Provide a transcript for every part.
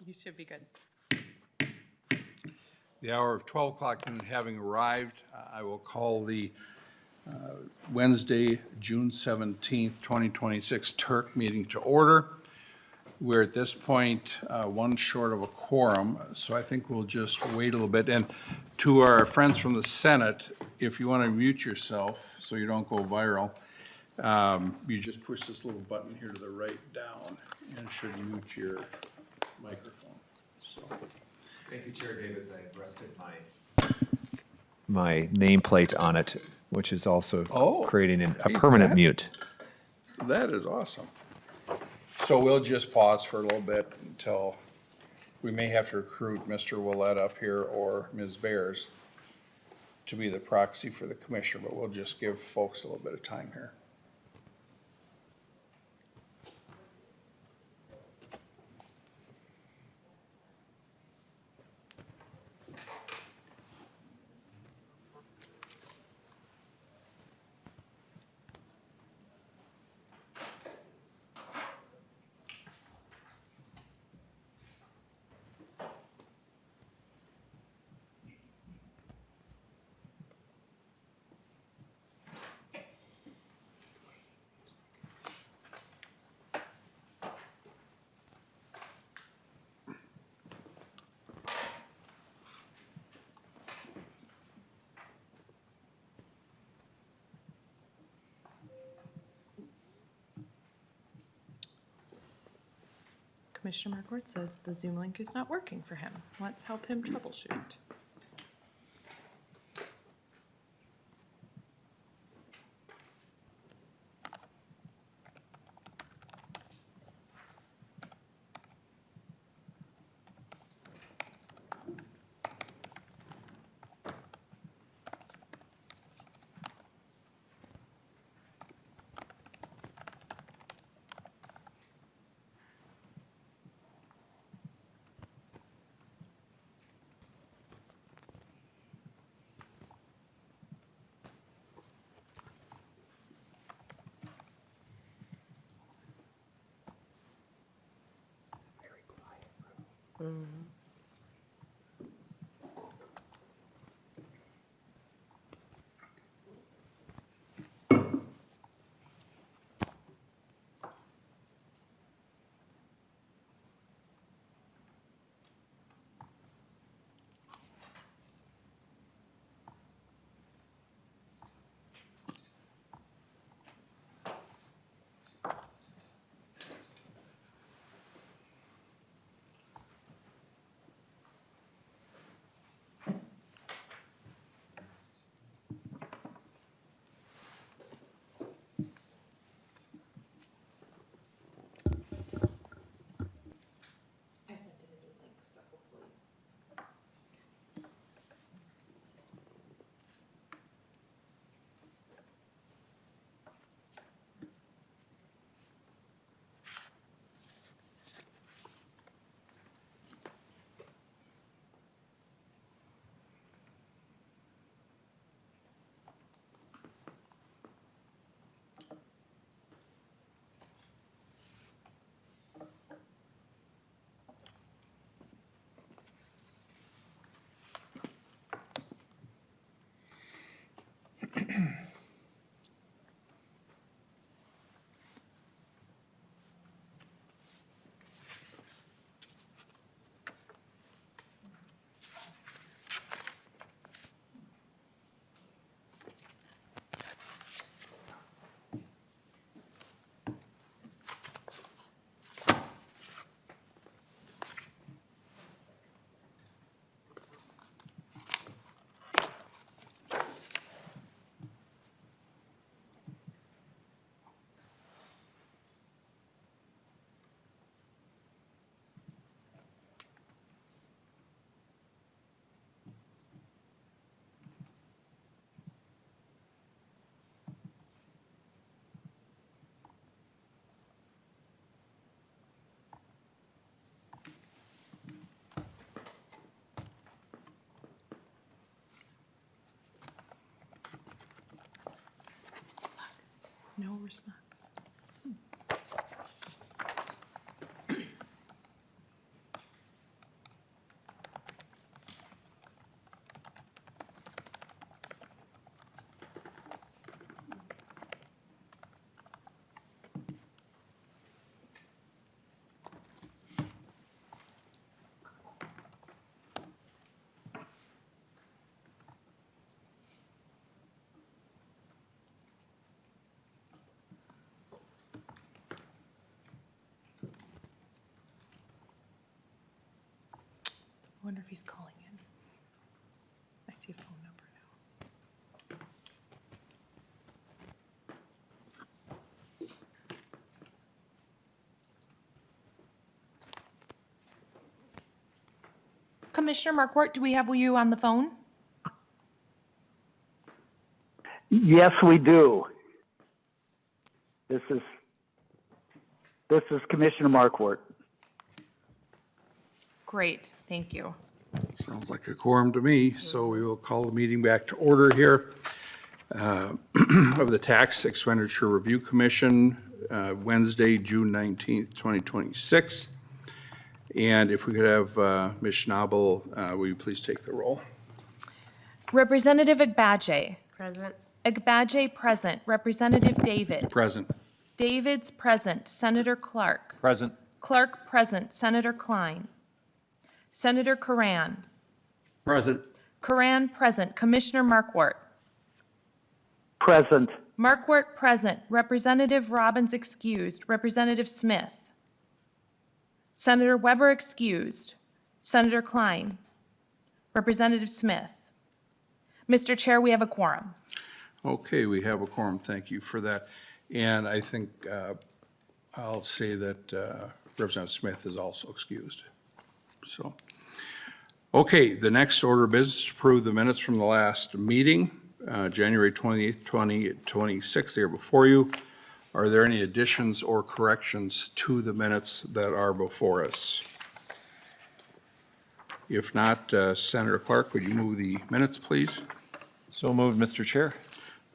You should be good. The hour of 12 o'clock noon having arrived, I will call the Wednesday, June 17th, 2026 Turk meeting to order. We're at this point one short of a quorum, so I think we'll just wait a little bit. And to our friends from the Senate, if you want to mute yourself so you don't go viral, you just push this little button here to the right down and it should mute your microphone. So. Thank you, Chair Davids. I rested my nameplate on it, which is also creating a permanent mute. That is awesome. So we'll just pause for a little bit until we may have to recruit Mr. Willett up here or Ms. Bears to be the proxy for the commissioner, but we'll just give folks a little bit of time here. Commissioner Markworth says the Zoom link is not working for him. Let's help him troubleshoot. No response. wonder if he's calling in. I see a phone number now. Commissioner Markwart, do we have you on the phone? Yes, we do. This is Commissioner Markwart. Great, thank you. Sounds like a quorum to me, so we will call the meeting back to order here of the Tax Expenditure Review Commission, Wednesday, June 19th, 2026. And if we could have Ms. Schnabel, will you please take the roll? Representative Agbaje. Present. Agbaje present. Representative David. Present. David's present. Senator Clark. Present. Clark present. Senator Klein. Senator Karan. Present. Karan present. Commissioner Markwart. Present. Markwart present. Representative Robbins excused. Representative Smith. Senator Weber excused. Senator Klein. Representative Smith. Mr. Chair, we have a quorum. Okay, we have a quorum. Thank you for that. And I think I'll say that Representative Smith is also excused. So, okay, the next order of business is to approve the minutes from the last meeting, January 28th, 2026. They are before you. Are there any additions or corrections to the minutes that are before us? If not, Senator Clark, would you move the minutes, please? So moved, Mr. Chair.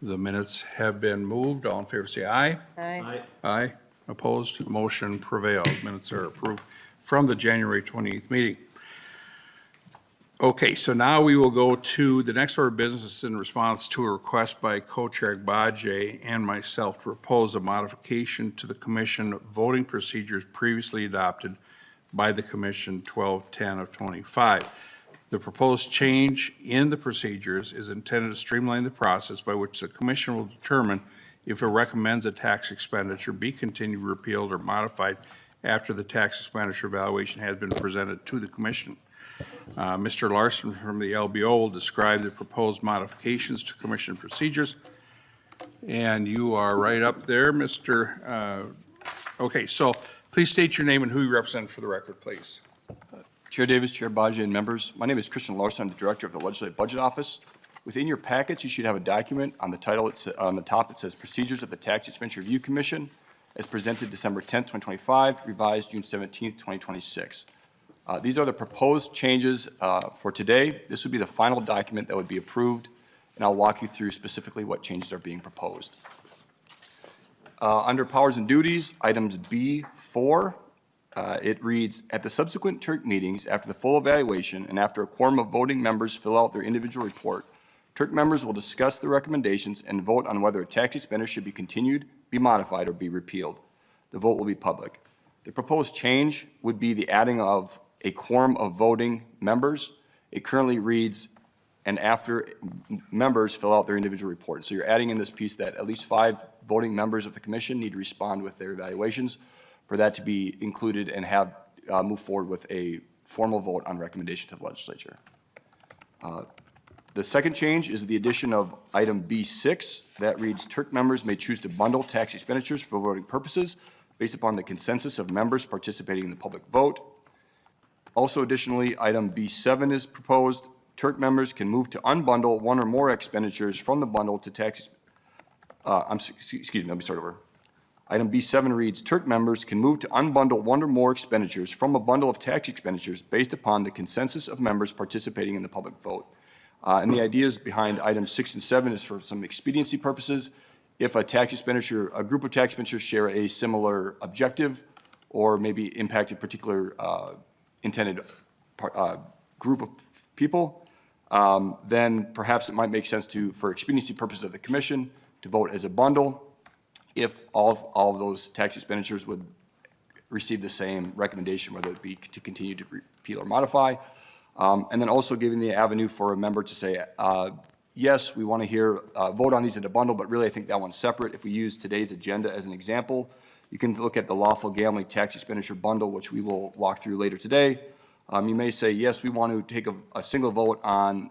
The minutes have been moved. All in favor say aye. Aye. Aye. Opposed? Motion prevails. Minutes are approved from the January 28th meeting. Okay, so now we will go to the next order of business in response to a request by Co-Chair Agbaje and myself to propose a modification to the commission voting procedures previously adopted by the commission 12/10 of 25. The proposed change in the procedures is intended to streamline the process by which the commission will determine if it recommends a tax expenditure be continued, repealed, or modified after the tax expenditure evaluation has been presented to the commission. Mr. Larson from the LBO will describe the proposed modifications to commission procedures. And you are right up there, Mr. Okay, so please state your name and who you represent for the record, please. Chair Davis, Chair Baji, and members, my name is Christian Larson. I'm the Director of the Legislative Budget Office. Within your packets, you should have a document on the title. On the top, it says Procedures of the Tax Expenditure Review Commission, as presented December 10th, 2025, revised June 17th, 2026. These are the proposed changes for today. This would be the final document that would be approved, and I'll walk you through specifically what changes are being proposed. Under Powers and Duties, items B4, it reads, at the subsequent TURC meetings, after the full evaluation and after a quorum of voting members fill out their individual report, TURC members will discuss the recommendations and vote on whether a tax expenditure should be continued, be modified, or be repealed. The vote will be public. The proposed change would be the adding of a quorum of voting members. It currently reads, and after members fill out their individual report. So you're adding in this piece that at least 5 voting members of the commission need to respond with their evaluations for that to be included and have move forward with a formal vote on recommendation to the legislature. The second change is the addition of item B6 that reads, TURC members may choose to bundle tax expenditures for voting purposes based upon the consensus of members participating in the public vote. Also additionally, item B7 is proposed. TURC members can move to unbundle one or more expenditures from the bundle to tax, excuse me, let me start over. Item B7 reads, TURC members can move to unbundle one or more expenditures from a bundle of tax expenditures based upon the consensus of members participating in the public vote. And the ideas behind items 6 and 7 is for some expediency purposes. If a tax expenditure, a group of tax expenditures share a similar objective or maybe impact a particular intended group of people, then perhaps it might make sense to, for expediency purposes of the commission, to vote as a bundle if all of those tax expenditures would receive the same recommendation, whether it be to continue to repeal or modify. And then also giving the avenue for a member to say, yes, we want to hear vote on these in a bundle, but really I think that one's separate. If we use today's agenda as an example, you can look at the lawful gambling tax expenditure bundle, which we will walk through later today. You may say, yes, we want to take a single vote on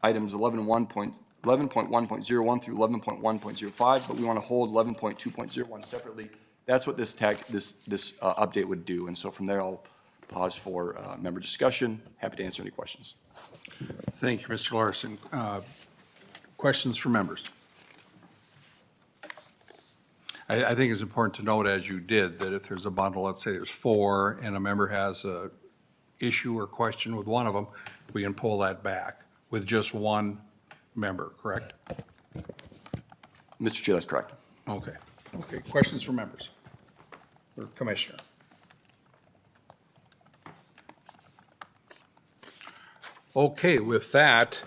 items 11.1.01 through 11.1.05, but we want to hold 11.2.01 separately. That's what this update would do. And so from there, I'll pause for member discussion. Happy to answer any questions. Thank you, Mr. Larson. Questions from members? I think it's important to note, as you did, that if there's a bundle, let's say there's 4, and a member has a issue or question with one of them, we can pull that back with just one member, correct? Mr. Chair, that's correct. Okay. Okay. Questions from members or commissioner? Okay, with that,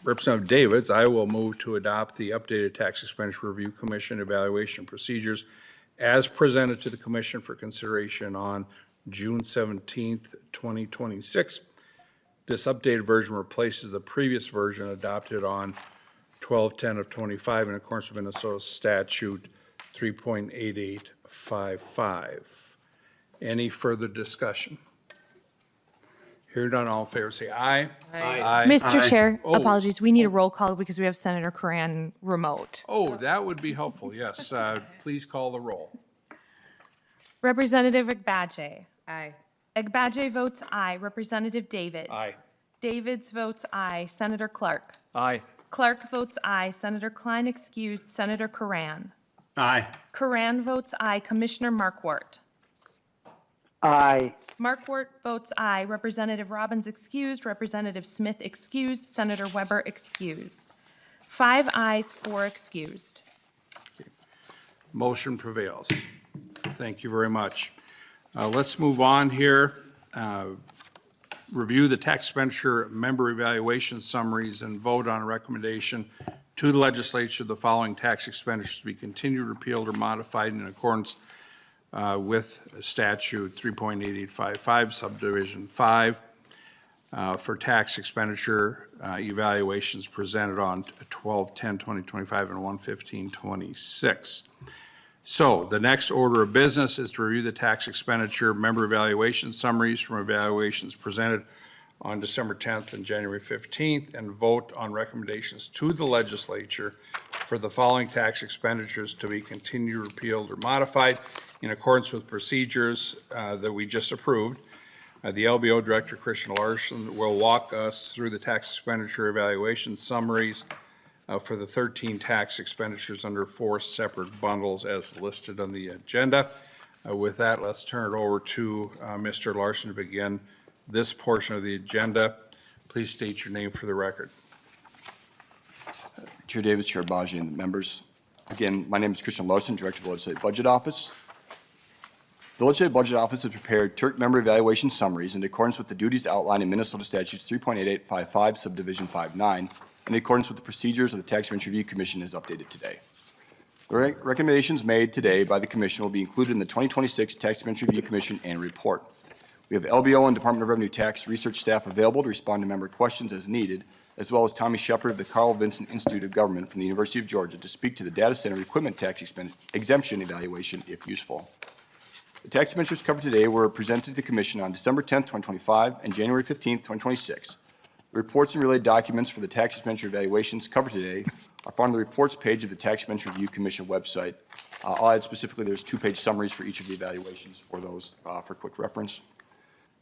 Representative Davids, I will move to adopt the updated Tax Expenditure Review Commission evaluation procedures as presented to the commission for consideration on June 17th, 2026. This updated version replaces the previous version adopted on 12/10 of 25 in accordance with Minnesota Statute 3.8855. Any further discussion? Hearing none, all in favor, say aye. Aye. Mr. Chair, Oh. apologies, we need a roll call because we have Senator Coran remote. Oh, that would be helpful, yes. Please call the roll. Representative Agbaje. Aye. Agbaje votes aye. Representative Davids. Aye. Davids votes aye. Senator Clark. Aye. Clark votes aye. Senator Klein excused. Senator Coran. Aye. Coran votes aye. Commissioner Markwart. Aye. Markwart votes aye. Representative Robbins excused. Representative Smith excused. Senator Weber excused. 5 ayes, 4 excused. Motion prevails. Thank you very much. Let's move on here. Review the tax expenditure member evaluation summaries and vote on a recommendation to the legislature the following tax expenditures to be continued, repealed, or modified in accordance with statute 3.8855 subdivision 5 for tax expenditure evaluations presented on 12/10/2025 and 1/15/26. So the next order of business is to review the tax expenditure member evaluation summaries from evaluations presented on December 10th and January 15th and vote on recommendations to the legislature for the following tax expenditures to be continued, repealed, or modified in accordance with procedures that we just approved. The LBO Director, Christian Larson, will walk us through the tax expenditure evaluation summaries for the 13 tax expenditures under 4 separate bundles as listed on the agenda. With that, let's turn it over to Mr. Larson to begin this portion of the agenda. Please state your name for the record. Chair Davis, Chair Baji, and members. Again, my name is Christian Larson, Director of the Legislative Budget Office. The Legislative Budget Office has prepared TURC member evaluation summaries in accordance with the duties outlined in Minnesota Statutes 3.8855 subdivision 5.9 in accordance with the procedures of the Tax Expenditure Review Commission as updated today. The recommendations made today by the Commission will be included in the 2026 Tax Expenditure Review Commission annual report. We have LBO and Department of Revenue tax research staff available to respond to member questions as needed, as well as Tommy Shepard of the Carl Vinson Institute of Government from the University of Georgia to speak to the data center equipment tax exemption evaluation if useful. The tax expenditures covered today were presented to the Commission on December 10th, 2025 and January 15th, 2026. The reports and related documents for the tax expenditure evaluations covered today are found on the reports page of the Tax Expenditure Review Commission website. I'll add specifically there's 2-page summaries for each of the evaluations for those for quick reference.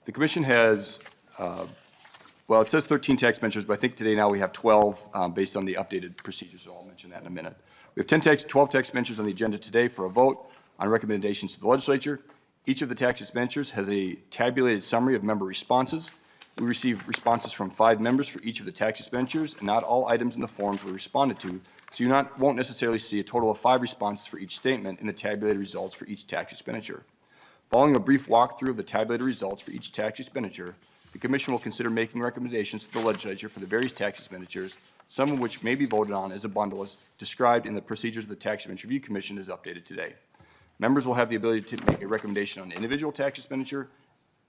The Commission has, well, it says 13 tax expenditures, but I think today now we have 12 based on the updated procedures, so I'll mention that in a minute. We have 12 tax expenditures on the agenda today for a vote on recommendations to the legislature. Each of the tax expenditures has a tabulated summary of member responses. We received responses from 5 members for each of the tax expenditures, and not all items in the forms were responded to, so you won't necessarily see a total of 5 responses for each statement in the tabulated results for each tax expenditure. Following a brief walkthrough of the tabulated results for each tax expenditure, the Commission will consider making recommendations to the legislature for the various tax expenditures, some of which may be voted on as a bundle as described in the procedures of the Tax Expenditure Review Commission as updated today. Members will have the ability to make a recommendation on an individual tax expenditure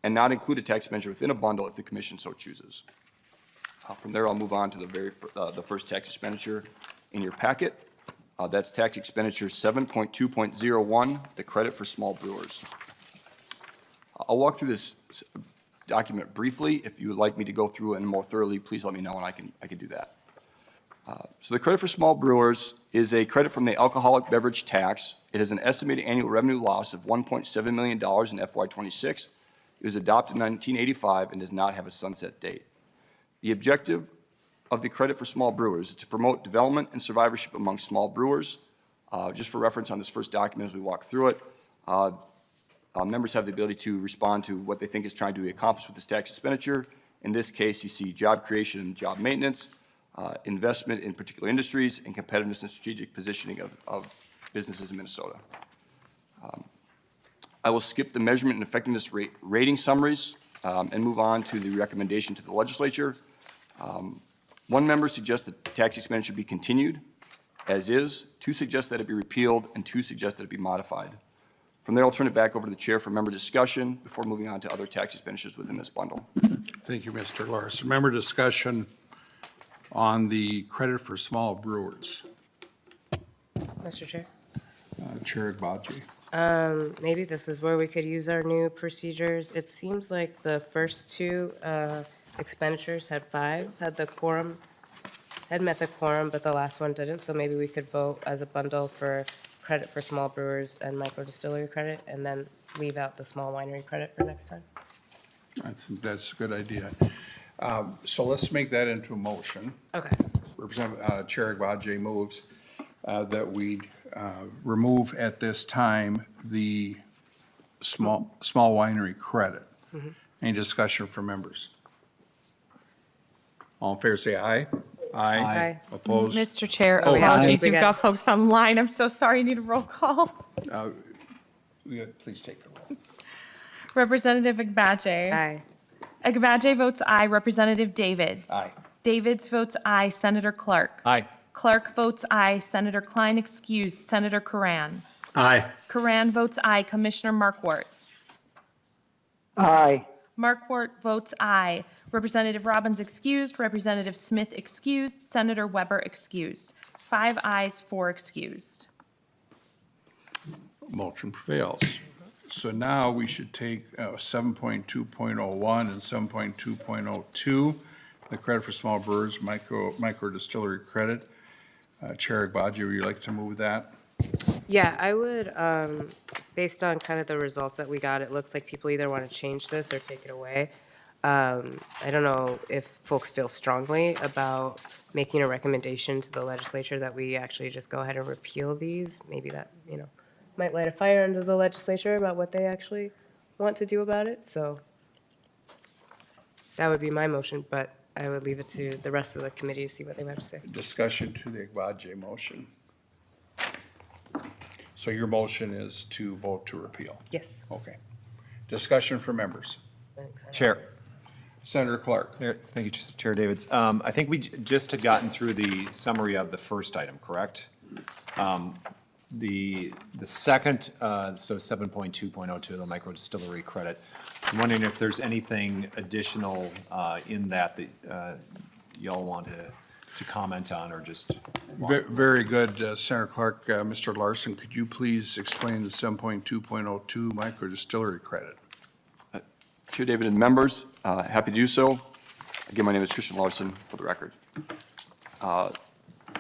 and not include a tax expenditure within a bundle if the Commission so chooses. From there, I'll move on to the first tax expenditure in your packet. That's tax expenditure 7.2.01, the credit for small brewers. I'll walk through this document briefly. If you would like me to go through it more thoroughly, please let me know and I can do that. So the credit for small brewers is a credit from the alcoholic beverage tax. It has an estimated annual revenue loss of $1.7 million in FY26. It was adopted in 1985 and does not have a sunset date. The objective of the credit for small brewers is to promote development and survivorship among small brewers. Just for reference on this first document as we walk through it, members have the ability to respond to what they think is trying to accomplish with this tax expenditure. In this case, you see job creation and job maintenance, investment in particular industries, and competitiveness and strategic positioning of businesses in Minnesota. I will skip the measurement and effectiveness rating summaries and move on to the recommendation to the legislature. One member suggests that tax expenditure be continued as is, two suggest that it be repealed, and two suggest that it be modified. From there, I'll turn it back over to the chair for member discussion before moving on to other tax expenditures within this bundle. Thank you, Mr. Larson. Member discussion on the credit for small brewers. Mr. Chair, Chair Agbaji. maybe this is where we could use our new procedures. It seems like the first two expenditures had met the quorum, but the last one didn't, so maybe we could vote as a bundle for credit for small brewers and micro distillery credit, and then leave out the small winery credit for next time. I think that's a good idea. So let's make that into a motion. Okay. Representative Chair Agbaji moves that we remove at this time the small winery credit. Any discussion from members? All in favor, say aye. Aye. Opposed? Mr. Chair, Oh, we have to- apologies, we you've got- got folks online. I'm so sorry, I need a roll call. Please take the roll. Representative Agbaje. Aye. Agbaje votes aye. Representative Davids. Aye. Davids votes aye. Senator Clark. Aye. Clark votes aye. Senator Klein excused. Senator Karan. Aye. Karan votes aye. Commissioner Markwart. Aye. Markwart votes aye. Representative Robbins excused. Representative Smith excused. Senator Weber excused. 5 ayes, 4 excused. Motion prevails. So now we should take 7.2.01 and 7.2.02, the credit for small brewers, micro distillery credit. Chair Agbaji, would you like to move that? Yeah, I would, based on kind of the results that we got, it looks like people either want to change this or take it away. I don't know if folks feel strongly about making a recommendation to the legislature that we actually just go ahead and repeal these. Maybe that, might light a fire under the legislature about what they actually want to do about it. So that would be my motion, but I would leave it to the rest of the committee to see what they have to say. Discussion to the Agbaji motion. So your motion is to vote to repeal? Yes. Okay. Discussion for members. Thanks. Chair. Senator Clark. Thank you, Chair Davids. I think we just had gotten through the summary of the first item, correct? The second, so 7.2.02, the micro distillery credit. I'm wondering if there's anything additional in that y'all want to comment on or just. Very good, Senator Clark. Mr. Larson, could you please explain the 7.2.02 micro distillery credit? Chair David and members, happy to do so. Again, my name is Christian Larson, for the record.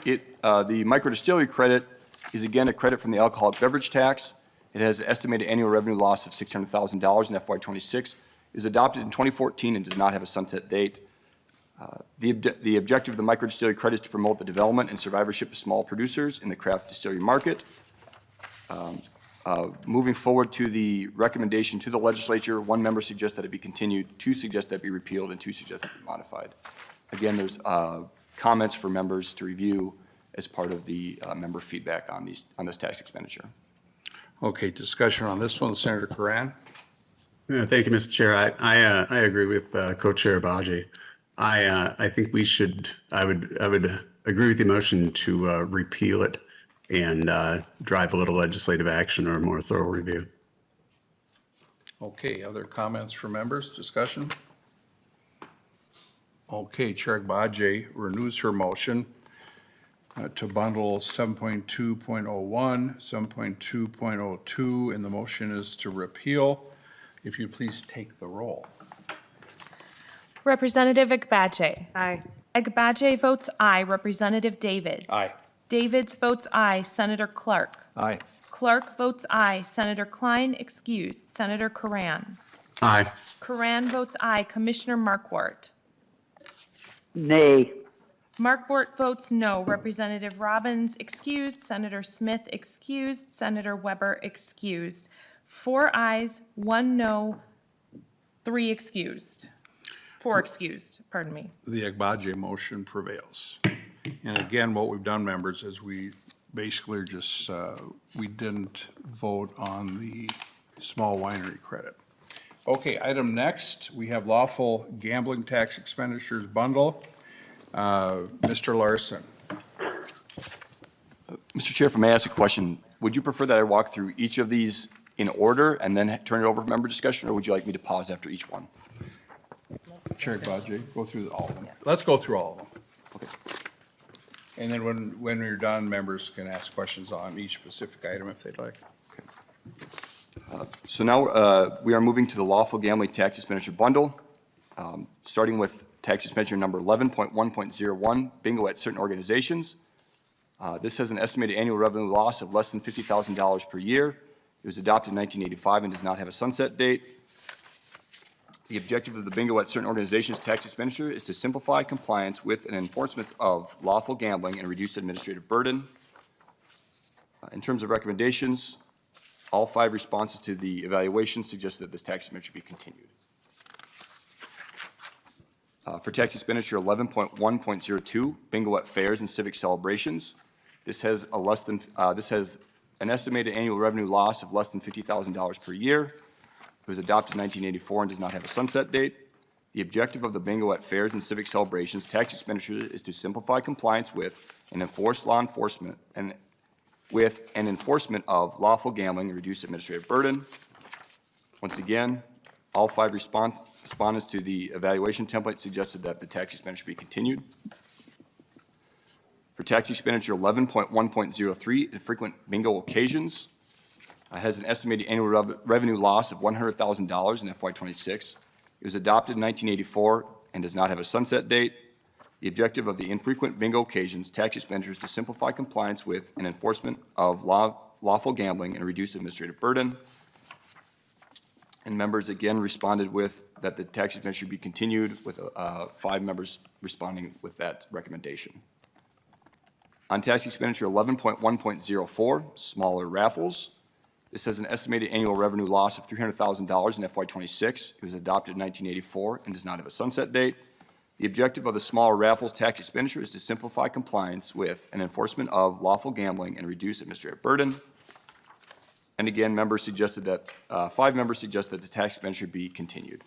The micro distillery credit is again a credit from the alcoholic beverage tax. It has an estimated annual revenue loss of $600,000 in FY26. It was adopted in 2014 and does not have a sunset date. The objective of the micro distillery credit is to promote the development and survivorship of small producers in the craft distillery market. Moving forward to the recommendation to the legislature, one member suggests that it be continued, two suggest that it be repealed, and two suggest that it be modified. Again, there's comments for members to review as part of the member feedback on this tax expenditure. Okay, discussion on this one, Senator Karan. Thank you, Mr. Chair. I agree with Co-Chair Baji. I think we should, I would agree with the motion to repeal it and drive a little legislative action or a more thorough review. Okay, other comments from members, discussion? Okay, Chair Agbaji renews her motion to bundle 7.2.01, 7.2.02, and the motion is to repeal. If you please take the roll. Representative Agbaje. Aye. Agbaje votes aye. Representative Davids. Aye. Davids votes aye. Senator Clark. Aye. Clark votes aye. Senator Klein excused. Senator Karan. Aye. Karan votes aye. Commissioner Markwart. nay, Markwart votes no. Representative Robbins excused. Senator Smith excused. Senator Weber excused. 4 ayes, 1 no, 3 excused. 4 excused, pardon me. The Agbaje motion prevails. And again, what we've done, members, is we basically just, we didn't vote on the small winery credit. Okay, item next, we have lawful gambling tax expenditures bundle. Mr. Larson. Mr. Chair, if I may ask a question, would you prefer that I walk through each of these in order and then turn it over for member discussion, or would you like me to pause after each one? Chair Agbaje, go through all of them. Let's go through all of them. Okay. And then when we're done, members can ask questions on each specific item if they'd like. So now we are moving to the lawful gambling tax expenditure bundle, starting with tax expenditure number 11.1.01, bingo at certain organizations. This has an estimated annual revenue loss of less than $50,000 per year. It was adopted in 1985 and does not have a sunset date. The objective of the bingo at certain organizations tax expenditure is to simplify compliance with and enforcement of lawful gambling and reduce administrative burden. In terms of recommendations, all 5 responses to the evaluation suggest that this tax expenditure be continued. For tax expenditure 11.1.02, bingo at fairs and civic celebrations, this has an estimated annual revenue loss of less than $50,000 per year. It was adopted in 1984 and does not have a sunset date. The objective of the bingo at fairs and civic celebrations tax expenditure is to simplify compliance with and enforce law enforcement and with an enforcement of lawful gambling and reduce administrative burden. Once again, all 5 respondents to the evaluation template suggested that the tax expenditure be continued. For tax expenditure 11.1.03, infrequent bingo occasions, has an estimated annual revenue loss of $100,000 in FY26. It was adopted in 1984 and does not have a sunset date. The objective of the infrequent bingo occasions tax expenditures to simplify compliance with and enforcement of lawful gambling and reduce administrative burden. And members again responded with that the tax expenditure be continued, with 5 members responding with that recommendation. On tax expenditure 11.1.04, smaller raffles, this has an estimated annual revenue loss of $300,000 in FY26. It was adopted in 1984 and does not have a sunset date. The objective of the smaller raffles tax expenditure is to simplify compliance with and enforcement of lawful gambling and reduce administrative burden. And again, members suggested that, 5 members suggest that the tax expenditure be continued.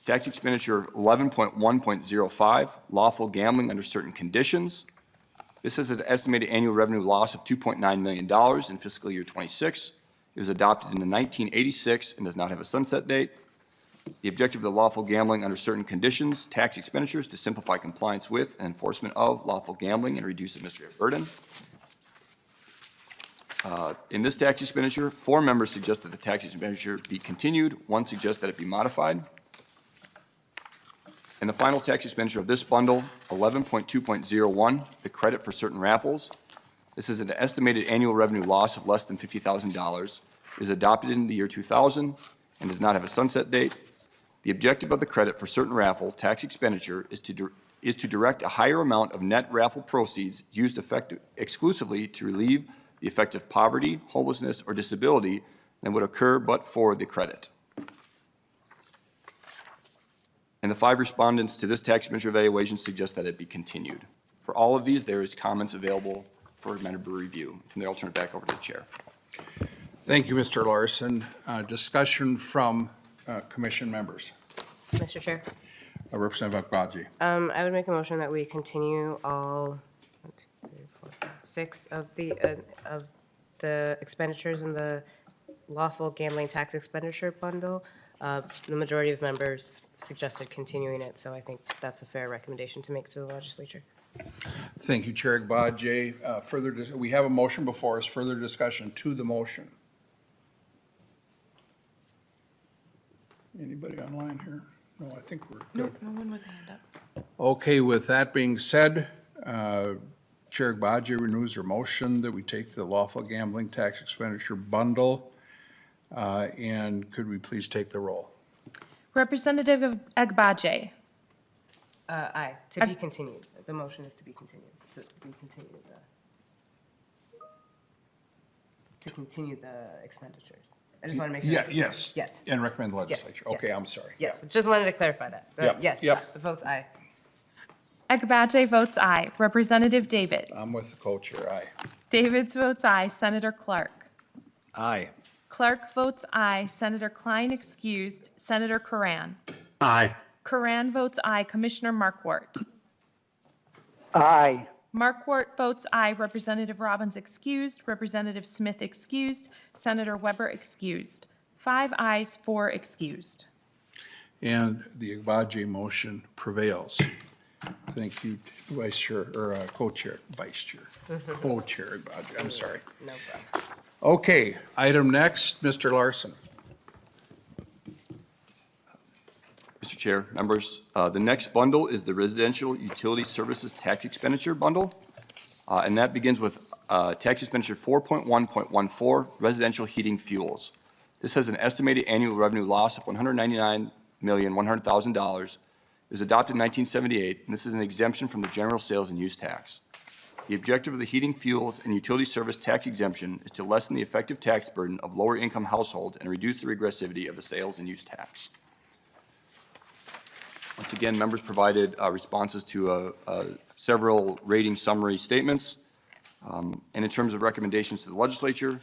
Tax expenditure 11.1.05, lawful gambling under certain conditions. This has an estimated annual revenue loss of $2.9 million in fiscal year 26. It was adopted in 1986 and does not have a sunset date. The objective of the lawful gambling under certain conditions, tax expenditures to simplify compliance with and enforcement of lawful gambling and reduce administrative burden. In this tax expenditure, 4 members suggest that the tax expenditure be continued. 1 suggests that it be modified. And the final tax expenditure of this bundle, 11.2.01, the credit for certain raffles. This is an estimated annual revenue loss of less than $50,000. It was adopted in the year 2000 and does not have a sunset date. The objective of the credit for certain raffles tax expenditure is to direct a higher amount of net raffle proceeds used exclusively to relieve the effect of poverty, homelessness, or disability than would occur but for the credit. And the 5 respondents to this tax expenditure evaluation suggest that it be continued. For all of these, there is comments available for member review. From there, I'll turn it back over to the chair. Thank you, Mr. Larson. Discussion from commission members. Mr. Chair, Representative Agbaje. I would make a motion that we continue all 6 of the expenditures in the lawful gambling tax expenditure bundle. The majority of members suggested continuing it, so I think that's a fair recommendation to make to the legislature. Thank you, Chair Agbaje. We have a motion before us. Further discussion to the motion. Anybody online here? No, I think we're No, good. no one with a hand up. Okay, with that being said, Chair Agbaje renews her motion that we take the lawful gambling tax expenditure bundle. And could we please take the roll? Representative Agbaje. Aye, to be continued. The motion is to be continued, to continue the expenditures. I just want to make sure. Yeah, that's- yes. Yes. And recommend the Yes, legislature. yes. Okay, I'm sorry. Yes, just wanted to clarify that. Yep, Yes, yep. the vote's aye. Agbaje votes aye. Representative Davids. I'm with the co-chair, aye. Davids votes aye. Senator Clark. Aye. Clark votes aye. Senator Klein excused. Senator Karan. Aye. Karan votes aye. Commissioner Markwart. Aye. Markwart votes aye. Representative Robbins excused. Representative Smith excused. Senator Weber excused. 5 ayes, 4 excused. And the Agbaje motion prevails. Thank you, Vice Chair, or Co-Chair, Vice Chair, Co-Chair Agbaje, I'm sorry. No problem. Okay, item next, Mr. Larson. Mr. Chair, members, the next bundle is the Residential Utility Services Tax Expenditure Bundle. And that begins with tax expenditure 4.1.14, residential heating fuels. This has an estimated annual revenue loss of $199,100,000. It was adopted in 1978, and this is an exemption from the general sales and use tax. The objective of the heating fuels and utility service tax exemption is to lessen the effective tax burden of lower-income households and reduce the regressivity of the sales and use tax. Once again, members provided responses to several rating summary statements. And in terms of recommendations to the legislature,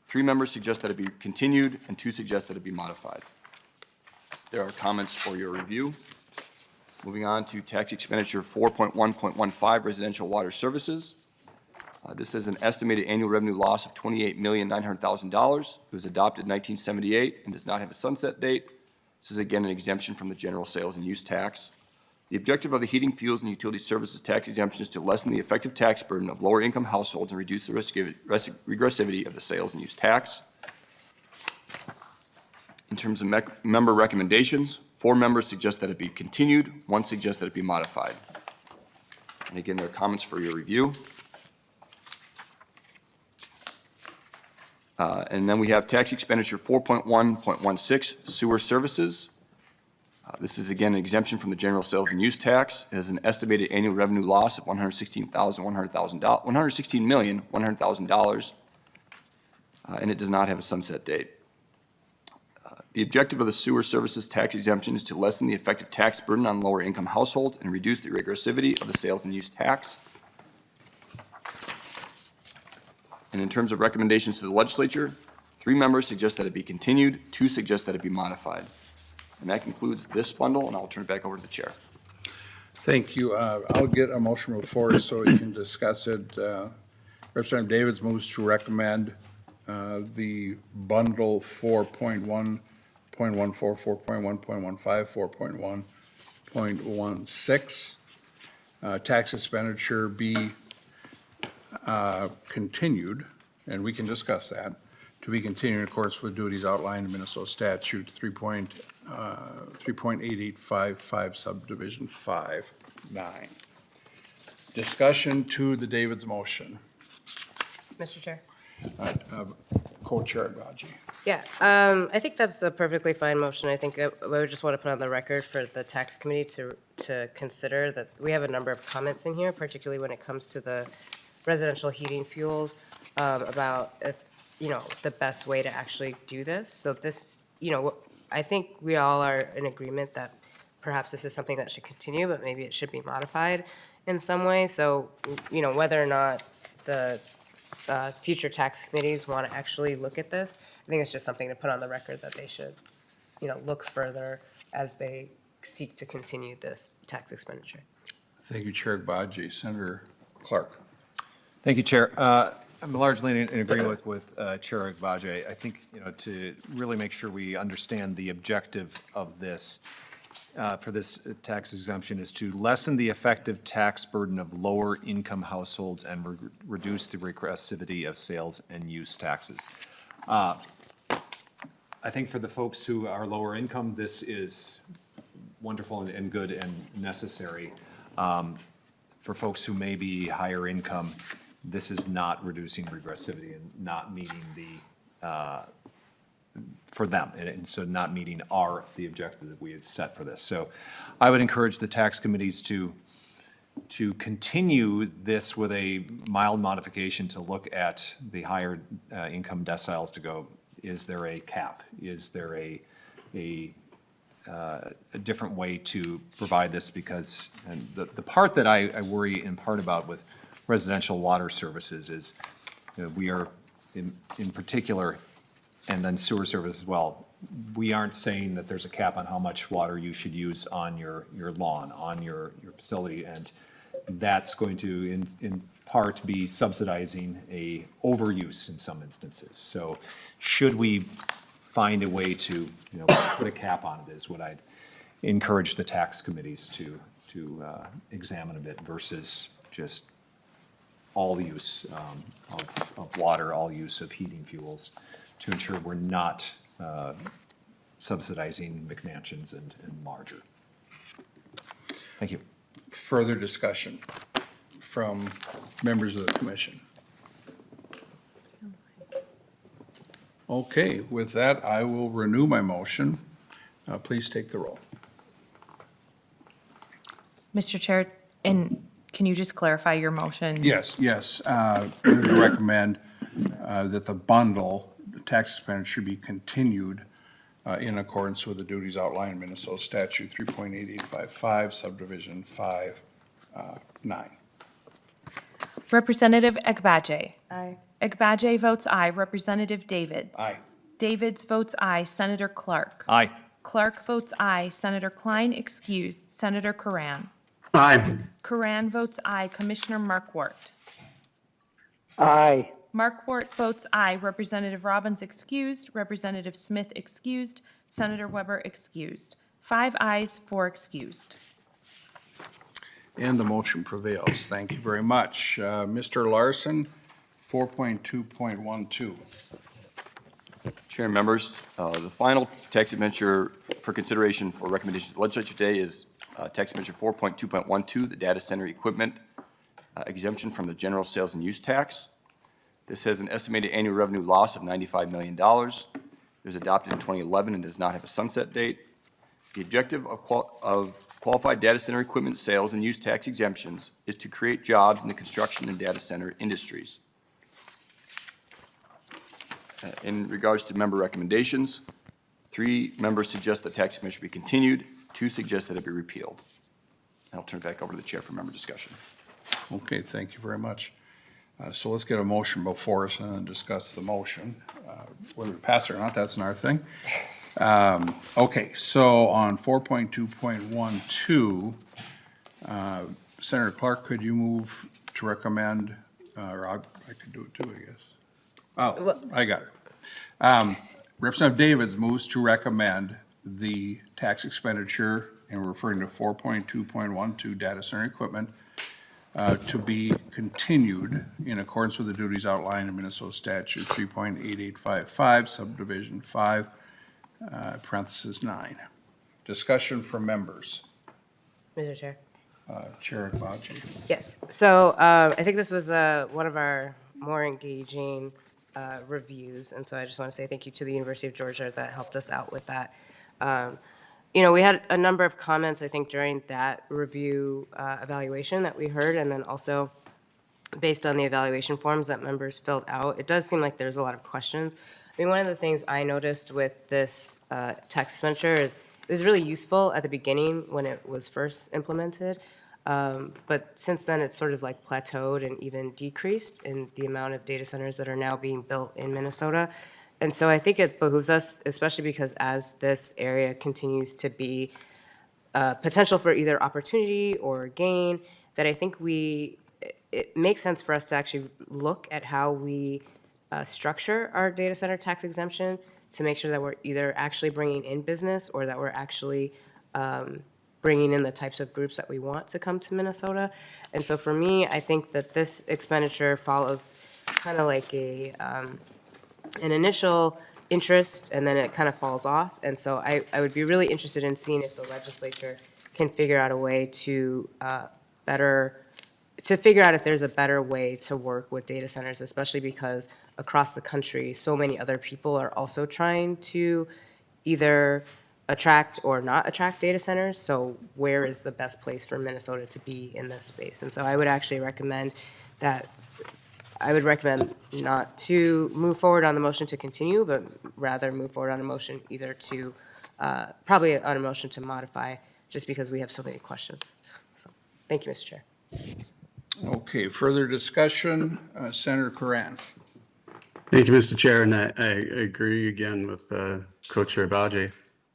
3 members suggest that it be continued and 2 suggest that it be modified. There are comments for your review. Moving on to tax expenditure 4.1.15, residential water services. This is an estimated annual revenue loss of $28,900,000. It was adopted in 1978 and does not have a sunset date. This is again an exemption from the general sales and use tax. The objective of the heating, fuels, and utility services tax exemption is to lessen the effective tax burden of lower-income households and reduce the regressivity of the sales and use tax. In terms of member recommendations, 4 members suggest that it be continued, 1 suggests that it be modified. And again, there are comments for your review. And then we have tax expenditure 4.1.16, sewer services. This is again an exemption from the general sales and use tax. It has an estimated annual revenue loss of $116,100,000, and it does not have a sunset date. The objective of the sewer services tax exemption is to lessen the effective tax burden on lower-income households and reduce the regressivity of the sales and use tax. And in terms of recommendations to the legislature, 3 members suggest that it be continued, 2 suggest that it be modified. And that concludes this bundle, and I'll turn it back over to the chair. Thank you. I'll get a motion before us so we can discuss it. Representative Davids moves to recommend the bundle 4.1.14, 4.1.15, 4.1.16. Tax expenditure be continued, and we can discuss that, to be continued in accordance with duties outlined in Minnesota statute 3.8855 subdivision 5.9. Discussion to the David's motion. Mr. Chair? Co-Chair Agbaje. Yeah, I think that's a perfectly fine motion. I think I would just want to put on the record for the tax committee to consider that we have a number of comments in here, particularly when it comes to the residential heating fuels, about if, the best way to actually do this. So this, I think we all are in agreement that perhaps this is something that should continue, but maybe it should be modified in some way. So, whether or not the future tax committees want to actually look at this, I think it's just something to put on the record that they should, look further as they seek to continue this tax expenditure. Thank you, Chair Agbaje. Senator Clark. Thank you, Chair. I'm largely in agreement with Chair Agbaje. I think, to really make sure we understand the objective of this, for this tax exemption is to lessen the effective tax burden of lower-income households and reduce the regressivity of sales and use taxes. I think for the folks who are lower income, this is wonderful and good and necessary. For folks who may be higher income, this is not reducing regressivity and not meeting for them, and so not meeting the objective that we had set for this. So I would encourage the tax committees to continue this with a mild modification to look at the higher income deciles to go, is there a cap? Is there a different way to provide this? Because, and the part that I worry in part about with residential water services is, we are in particular, and then sewer service as well, we aren't saying that there's a cap on how much water you should use on your lawn, on your facility, and that's going to in part be subsidizing a overuse in some instances. So should we find a way to, put a cap on it, is what I'd encourage the tax committees to examine a bit, versus just all use of water, all use of heating fuels, to ensure we're not subsidizing McMansions and larger. Thank you. Further discussion from members of the commission? Okay, with that, I will renew my motion. Please take the roll. Mr. Chair, and can you just clarify your motion? Yes. We would recommend that the bundle, the tax expenditure, should be continued in accordance with the duties outlined in Minnesota Statute 3.8855, subdivision 5(9). Representative Agbaje. Aye. Agbaje votes aye. Representative Davids. Aye. Davids votes aye. Senator Clark. Aye. Clark votes aye. Senator Klein excused. Senator Karan. Aye. Karan votes aye. Commissioner Markwart. Aye. Markwart votes aye. Representative Robbins excused. Representative Smith excused. Senator Weber excused. 5 ayes, 4 excused. And the motion prevails. Thank you very much. Mr. Larson, 4.2.12. Chair and members, the final tax expenditure for consideration for recommendation to the legislature today is tax expenditure 4.2.12, the data center equipment exemption from the general sales and use tax. This has an estimated annual revenue loss of $95 million. It was adopted in 2011 and does not have a sunset date. The objective of qualified data center equipment sales and use tax exemptions is to create jobs in the construction and data center industries. In regards to member recommendations, 3 members suggest that tax expenditure be continued, 2 suggest that it be repealed. I'll turn it back over to the chair for member discussion. Okay, thank you very much. So let's get a motion before us and then discuss the motion. Whether we pass it or not, that's another thing. Okay, so on 4.2.12, Senator Clark, could you move to recommend, or I could do it too, I guess. Oh, I got it. Representative Davids moves to recommend the tax expenditure, and we're referring to 4.2.12 data center equipment, to be continued in accordance with the duties outlined in Minnesota Statute 3.8855, subdivision 5, parentheses 9. Discussion from members. Mr. Chair. Chair Agbaje. Yes. So I think this was one of our more engaging reviews, and so I just want to say thank you to the University of Georgia that helped us out with that. We had a number of comments, I think, during that review evaluation that we heard, and then also based on the evaluation forms that members filled out, it does seem like there's a lot of questions. I mean, one of the things I noticed with this tax expenditure is it was really useful at the beginning when it was first implemented, but since then it's sort of like plateaued and even decreased in the amount of data centers that are now being built in Minnesota. And so I think it behooves us, especially because as this area continues to be potential for either opportunity or gain, that I think it makes sense for us to actually look at how we structure our data center tax exemption to make sure that we're either actually bringing in business or that we're actually bringing in the types of groups that we want to come to Minnesota. And so for me, I think that this expenditure follows kind of like an initial interest, and then it kind of falls off. And so I would be really interested in seeing if the legislature can figure out a way to figure out if there's a better way to work with data centers, especially because across the country, so many other people are also trying to either attract or not attract data centers. So where is the best place for Minnesota to be in this space? And so I would actually recommend not to move forward on the motion to continue, but rather move forward on a motion either to, probably on a motion to modify, just because we have so many questions. So, thank you, Mr. Chair. Okay, further discussion, Senator Coran. Thank you, Mr. Chair, and I agree again with Co-Chair Baji.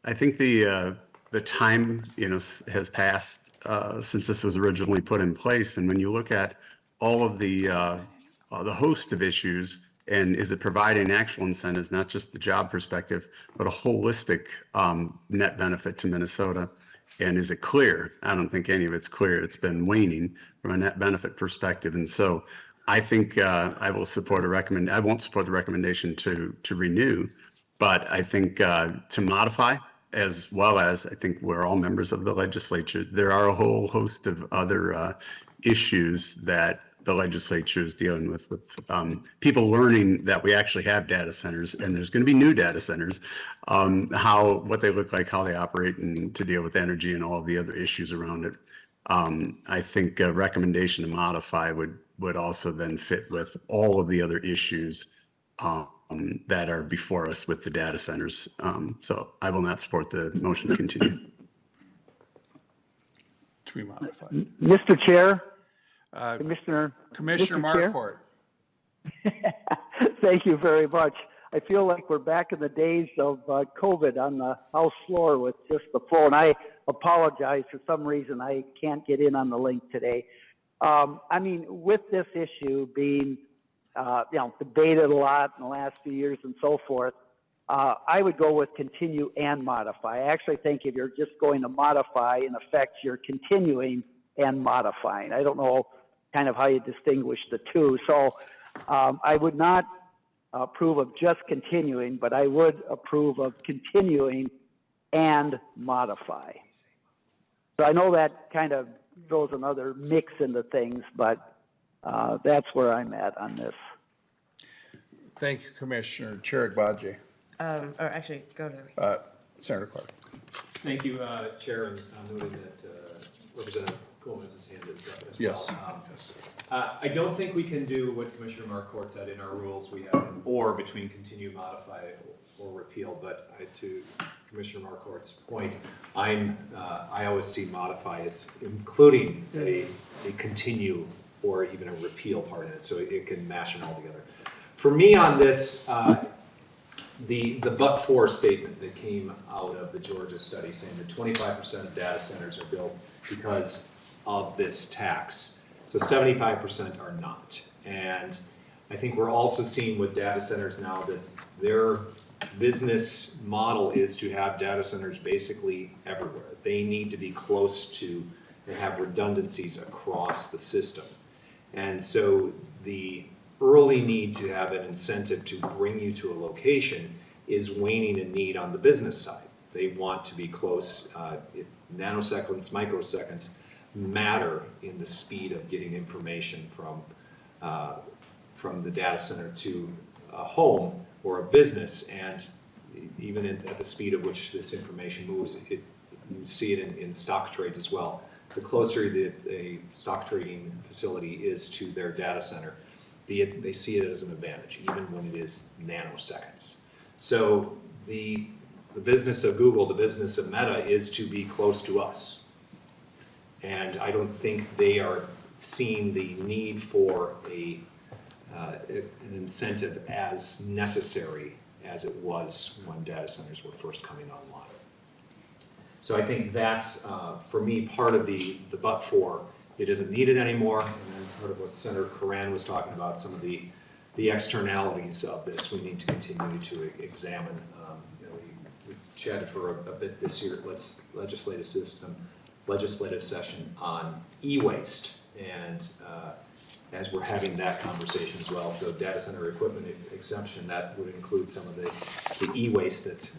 I think the time, has passed since this was originally put in place, and when you look at all of the host of issues, and is it providing actual incentives, not just the job perspective, but a holistic net benefit to Minnesota? And is it clear? I don't think any of it's clear. It's been waning from a net benefit perspective. And so I think I will support I won't support the recommendation to renew, but I think to modify, as well as I think we're all members of the legislature. There are a whole host of other issues that the legislature is dealing with people learning that we actually have data centers, and there's going to be new data centers, what they look like, how they operate, and to deal with energy and all the other issues around it. I think a recommendation to modify would also then fit with all of the other issues that are before us with the data centers. So I will not support the motion to continue. To be modified. Mr. Chair, Commissioner Mr. Chair? Marquardt. Thank you very much. I feel like we're back in the days of COVID on the House floor with just the phone. I apologize. For some reason, I can't get in on the link today. With this issue being, debated a lot in the last few years and so forth, I would go with continue and modify. I actually think if you're just going to modify, in effect, you're continuing and modifying. I don't know kind of how you distinguish the two. So I would not approve of just continuing, but I would approve of continuing and modify. So I know that kind of throws another mix into things, but that's where I'm at on this. Thank you, Commissioner. Chair Agbaje. Or actually, go to. Senator Clark. Thank you, Chair, and I'm noting that Representative Gomez's hand is up as well. Yes. I don't think we can do what Commissioner Marquardt said in our rules. We have an or between continue, modify, or repeal. But to Commissioner Marquardt's point, I always see modify as including a continue or even a repeal part in it, so it can mash them all together. For me on this, the but-for statement that came out of the Georgia study saying that 25% of data centers are built because of this tax. So 75% are not. And I think we're also seeing with data centers now that their business model is to have data centers basically everywhere. They need to be close to and have redundancies across the system. And so the early need to have an incentive to bring you to a location is waning in need on the business side. They want to be close. Nanoseconds, microseconds matter in the speed of getting information from the data center to a home or a business, and even at the speed at which this information moves, you see it in stock trades as well. The closer the stock trading facility is to their data center, they see it as an advantage, even when it is nanoseconds. So the business of Google, the business of Meta, is to be close to us. And I don't think they are seeing the need for an incentive as necessary as it was when data centers were first coming online. So I think that's, for me, part of the but-for. It isn't needed anymore, and then part of what Senator Coran was talking about, some of the externalities of this, we need to continue to examine. We chatted for a bit this year, legislative session on e-waste, and as we're having that conversation as well. So data center equipment exemption, that would include some of the e-waste that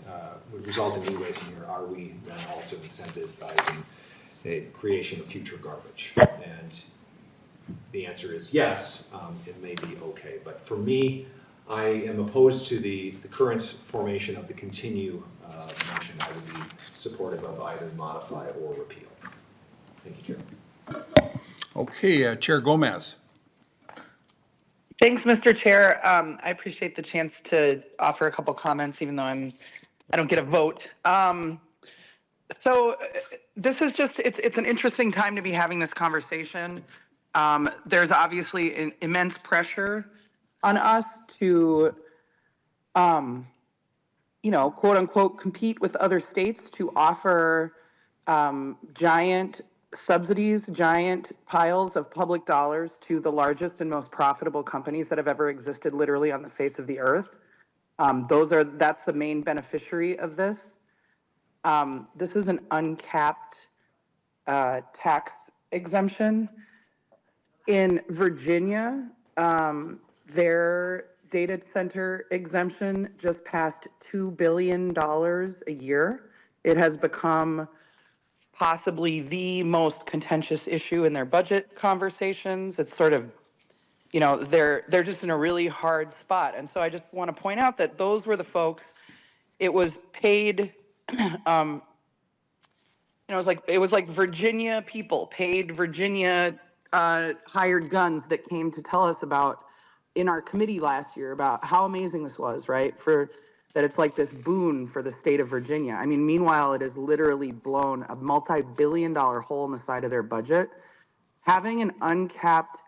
would result in e-waste in here. Are we then also incentivizing the creation of future garbage? And the answer is yes, it may be okay. But for me, I am opposed to the current formation of the continue motion. I would be supportive of either modify or repeal. Thank you, Chair. Okay, Chair Gomez. Thanks, Mr. Chair. I appreciate the chance to offer a couple comments, even though I don't get a vote. So this is just, it's an interesting time to be having this conversation. There's obviously an immense pressure on us to, quote unquote, compete with other states to offer giant subsidies, giant piles of public dollars to the largest and most profitable companies that have ever existed literally on the face of the earth. That's the main beneficiary of this. This is an uncapped tax exemption. In Virginia, their data center exemption just passed $2 billion a year. It has become possibly the most contentious issue in their budget conversations. It's sort of, they're just in a really hard spot. And so I just want to point out that those were the folks, it was paid, it was like Virginia people paid Virginia hired guns that came to tell us about in our committee last year about how amazing this was, right? That it's like this boon for the state of Virginia. I mean, meanwhile, it has literally blown a multi-billion-dollar hole in the side of their budget. Having an uncapped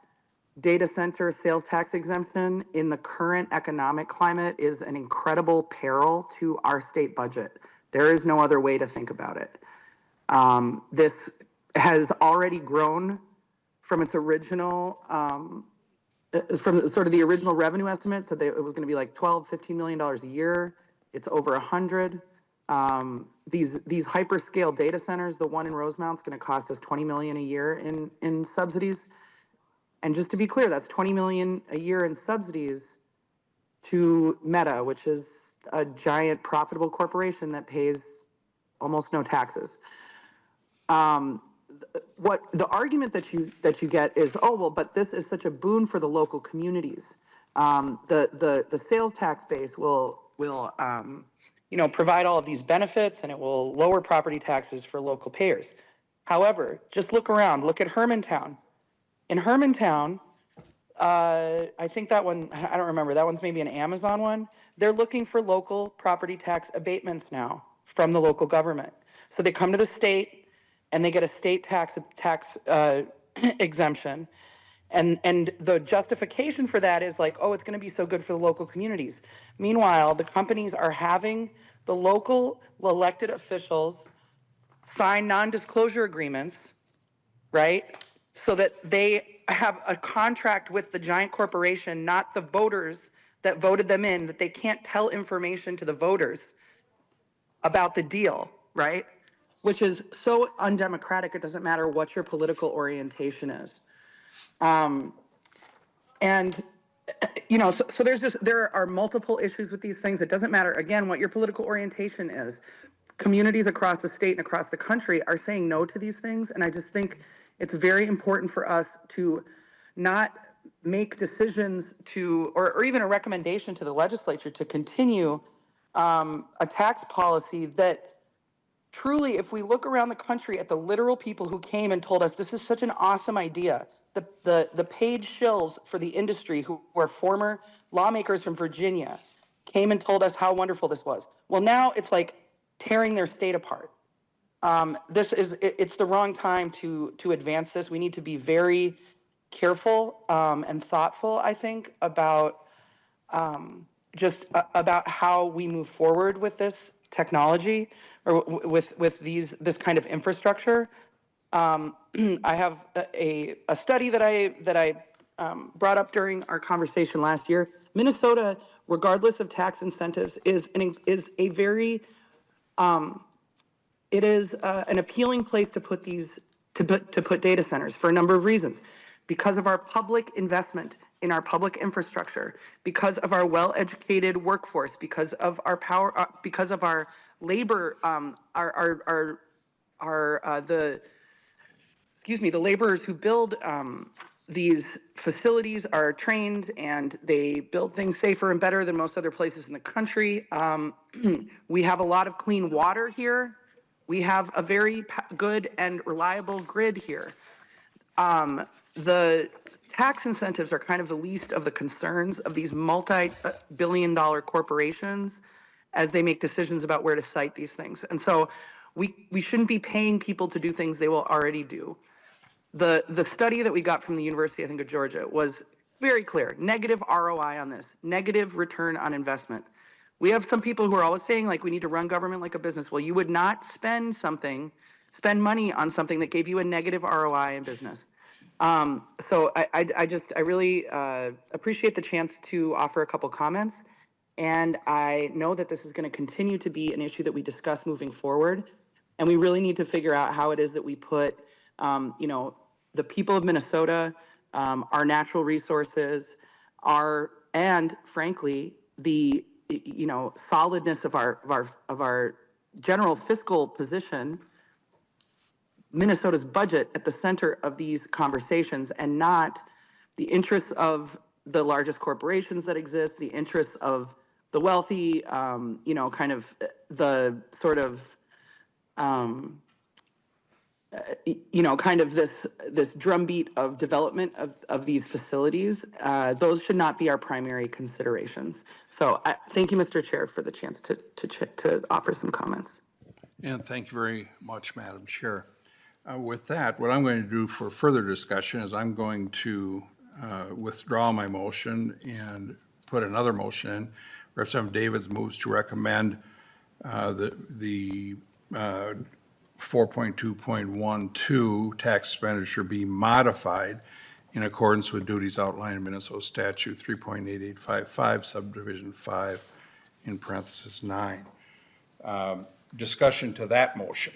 data center sales tax exemption in the current economic climate is an incredible peril to our state budget. There is no other way to think about it. This has already grown from its original, from sort of the original revenue estimates, that it was going to be like $12-15 million a year. It's over 100. These hyperscale data centers, the one in Rosemount is going to cost us $20 million a year in subsidies. And just to be clear, that's $20 million a year in subsidies to Meta, which is a giant profitable corporation that pays almost no taxes. What the argument that you get is, oh, well, but this is such a boon for the local communities. The sales tax base will provide all of these benefits, and it will lower property taxes for local payers. However, just look around. Look at Hermantown. In Hermantown, I think that one, I don't remember, that one's maybe an Amazon one. They're looking for local property tax abatements now from the local government. So they come to the state and they get a state tax exemption. And the justification for that is like, oh, it's going to be so good for the local communities. Meanwhile, the companies are having the local elected officials sign non-disclosure agreements, right? So that they have a contract with the giant corporation, not the voters that voted them in, that they can't tell information to the voters about the deal, right? Which is so undemocratic, it doesn't matter what your political orientation is. So there are multiple issues with these things. It doesn't matter, again, what your political orientation is. Communities across the state and across the country are saying no to these things, and I just think it's very important for us to not make decisions or even a recommendation to the legislature to continue a tax policy that truly, if we look around the country at the literal people who came and told us this is such an awesome idea, the paid shills for the industry who were former lawmakers from Virginia came and told us how wonderful this was. Well, now it's like tearing their state apart. It's the wrong time to advance this. We need to be very careful and thoughtful, I think, about about how we move forward with this technology or with this kind of infrastructure. I have a study that I brought up during our conversation last year. Minnesota, regardless of tax incentives, is a very it is an appealing place to put data centers for a number of reasons. because of our public investment in our public infrastructure, because of our well-educated workforce, because of our power, because of our labor, the laborers who build these facilities are trained and they build things safer and better than most other places in the country. We have a lot of clean water here. We have a very good and reliable grid here. The tax incentives are kind of the least of the concerns of these multi-billion-dollar corporations as they make decisions about where to site these things. And so we shouldn't be paying people to do things they will already do. The study that we got from the University, I think, of Georgia was very clear. Negative ROI on this, negative return on investment. We have some people who are always saying, like, we need to run government like a business. Well, you would not spend money on something that gave you a negative ROI in business. So I really appreciate the chance to offer a couple comments. And I know that this is going to continue to be an issue that we discuss moving forward. And we really need to figure out how it is that we put, the people of Minnesota, our natural resources, and frankly, the, solidness of our general fiscal position, Minnesota's budget at the center of these conversations, and not the interests of the largest corporations that exist, the interests of the wealthy, kind of the sort of, kind of this drumbeat of development of these facilities. Those should not be our primary considerations. So thank you, Mr. Chair, for the chance to offer some comments. And thank you very much, Madam Chair. With that, what I'm going to do for further discussion is I'm going to withdraw my motion and put another motion in. Representative Davids moves to recommend the 4.2.12 tax expenditure be modified in accordance with duties outlined in Minnesota Statute 3.8855, subdivision 5, in parenthesis 9. Discussion to that motion.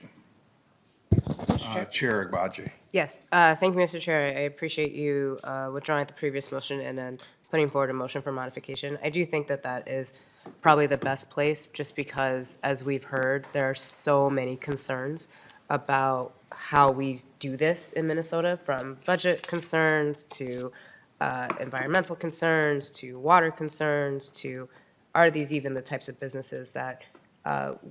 Chair Agbaje. Yes, thank you, Mr. Chair. I appreciate you withdrawing the previous motion and then putting forward a motion for modification. I do think that that is probably the best place, just because, as we've heard, there are so many concerns about how we do this in Minnesota, from budget concerns to environmental concerns to water concerns to, are these even the types of businesses that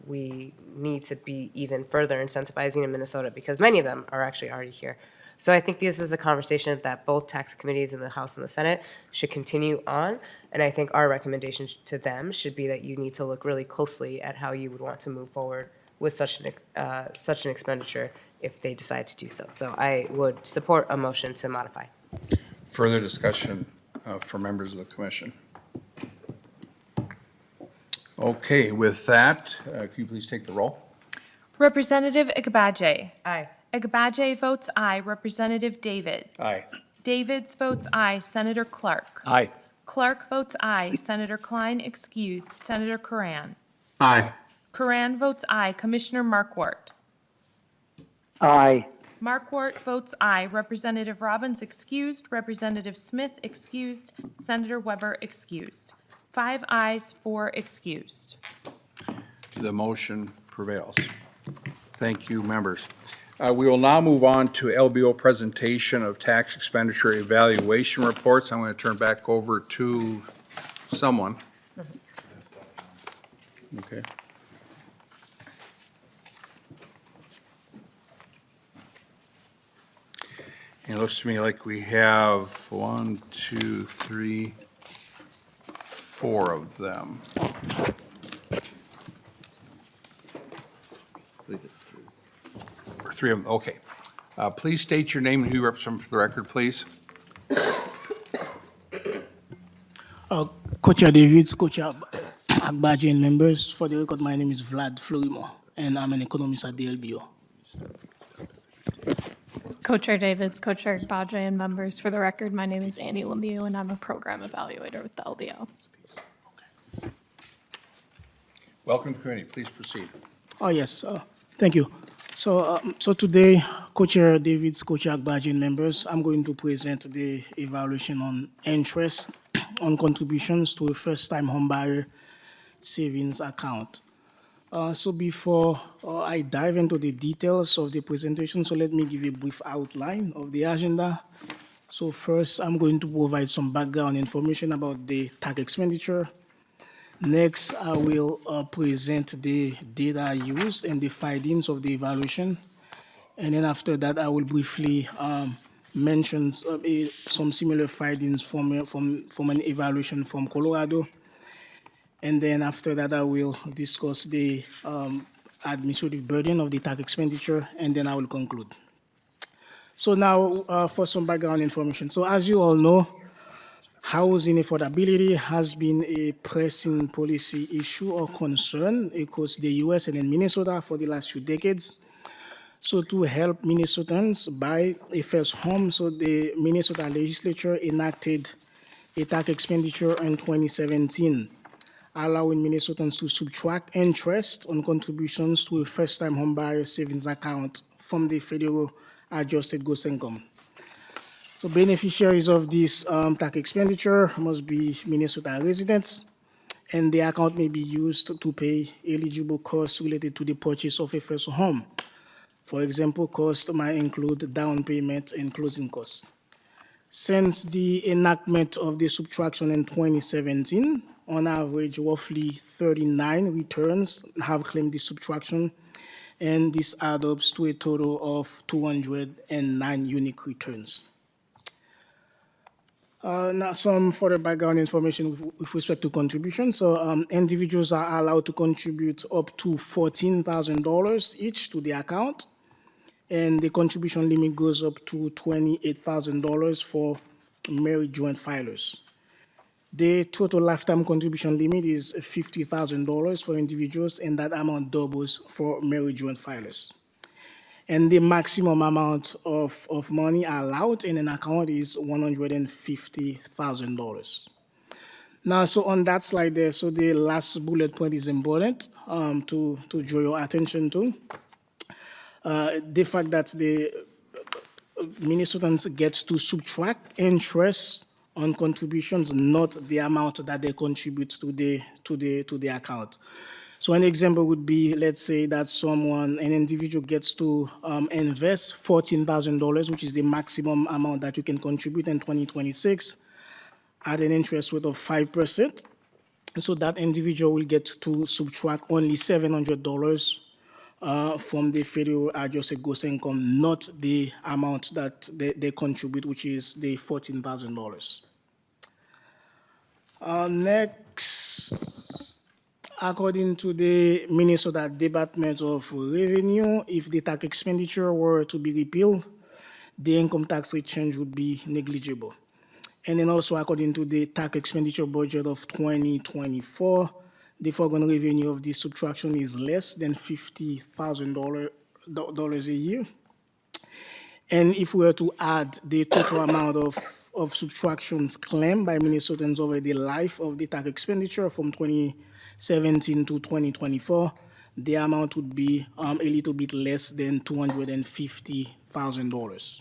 we need to be even further incentivizing in Minnesota, because many of them are actually already here. So I think this is a conversation that both tax committees in the House and the Senate should continue on. And I think our recommendation to them should be that you need to look really closely at how you would want to move forward with such an expenditure if they decide to do so. So I would support a motion to modify. Further discussion for members of the commission. Okay, with that, could you please take the roll? Representative Agbaje. Aye. Agbaje votes aye. Representative Davids. Aye. Davids votes aye. Senator Clark. Aye. Clark votes aye. Senator Klein excused. Senator Curran. Aye. Curran votes aye. Commissioner Markwart. Aye. Markwart votes aye. Representative Robbins excused. Representative Smith excused. Senator Weber excused. 5 ayes, 4 excused. The motion prevails. Thank you, members. We will now move on to LBO presentation of tax expenditure evaluation reports. I'm going to turn back over to someone. Okay. It looks to me like we have 1, 2, 3, 4 of them. I believe it's 3. Or 3 of them, okay. Please state your name and who you represent for the record, please. Co-Chair Davids, Co-Chair Agbaje, and members. For the record, my name is Vlad Florimo, and I'm an economist at the LBO. Co-Chair Davids, Co-Chair Agbaje, and members. For the record, my name is Annie Lemieux, and I'm a program evaluator with the LBO. Welcome to the committee. Please proceed. Oh, yes, thank you. So today, Co-Chair David's, Co-Chair Agbaji, and members, I'm going to present the evaluation on interest on contributions to a first-time homebuyer savings account. So before I dive into the details of the presentation, so let me give a brief outline of the agenda. So first, I'm going to provide some background information about the tax expenditure. Next, I will present the data used and the findings of the evaluation. And then after that, I will briefly mention some similar findings from an evaluation from Colorado. And then after that, I will discuss the administrative burden of the tax expenditure, and then I will conclude. So now for some background information. So as you all know, housing affordability has been a pressing policy issue or concern across the US and in Minnesota for the last few decades. So to help Minnesotans buy a first home, so the Minnesota legislature enacted a tax expenditure in 2017, allowing Minnesotans to subtract interest on contributions to a first-time homebuyer savings account from the federal adjusted gross income. So beneficiaries of this tax expenditure must be Minnesota residents, and the account may be used to pay eligible costs related to the purchase of a first home. For example, costs might include down payment and closing costs. Since the enactment of the subtraction in 2017, on average, roughly 39 returns have claimed the subtraction, and this adds up to a total of 209 unique returns. Now, some further background information with respect to contribution. So individuals are allowed to contribute up to $14,000 each to the account, and the contribution limit goes up to $28,000 for married joint filers. The total lifetime contribution limit is $50,000 for individuals, and that amount doubles for married joint filers. And the maximum amount of money allowed in an account is $150,000. Now, so on that slide there, so the last bullet point is important to draw your attention to. The fact that the Minnesotans gets to subtract interest on contributions, not the amount that they contribute to the account. So an example would be, let's say that an individual gets to invest $14,000, which is the maximum amount that you can contribute in 2026, at an interest rate of 5%. So that individual will get to subtract only $700 from the federal adjusted gross income, not the amount that they contribute, which is the $14,000. Next, according to the Minnesota Department of Revenue, if the tax expenditure were to be repealed, the income tax rate change would be negligible. And then also, according to the tax expenditure budget of 2024, the foregone revenue of this subtraction is less than $50,000 a year. And if we were to add the total amount of subtractions claimed by Minnesotans over the life of the tax expenditure from 2017 to 2024, the amount would be a little bit less than $250,000.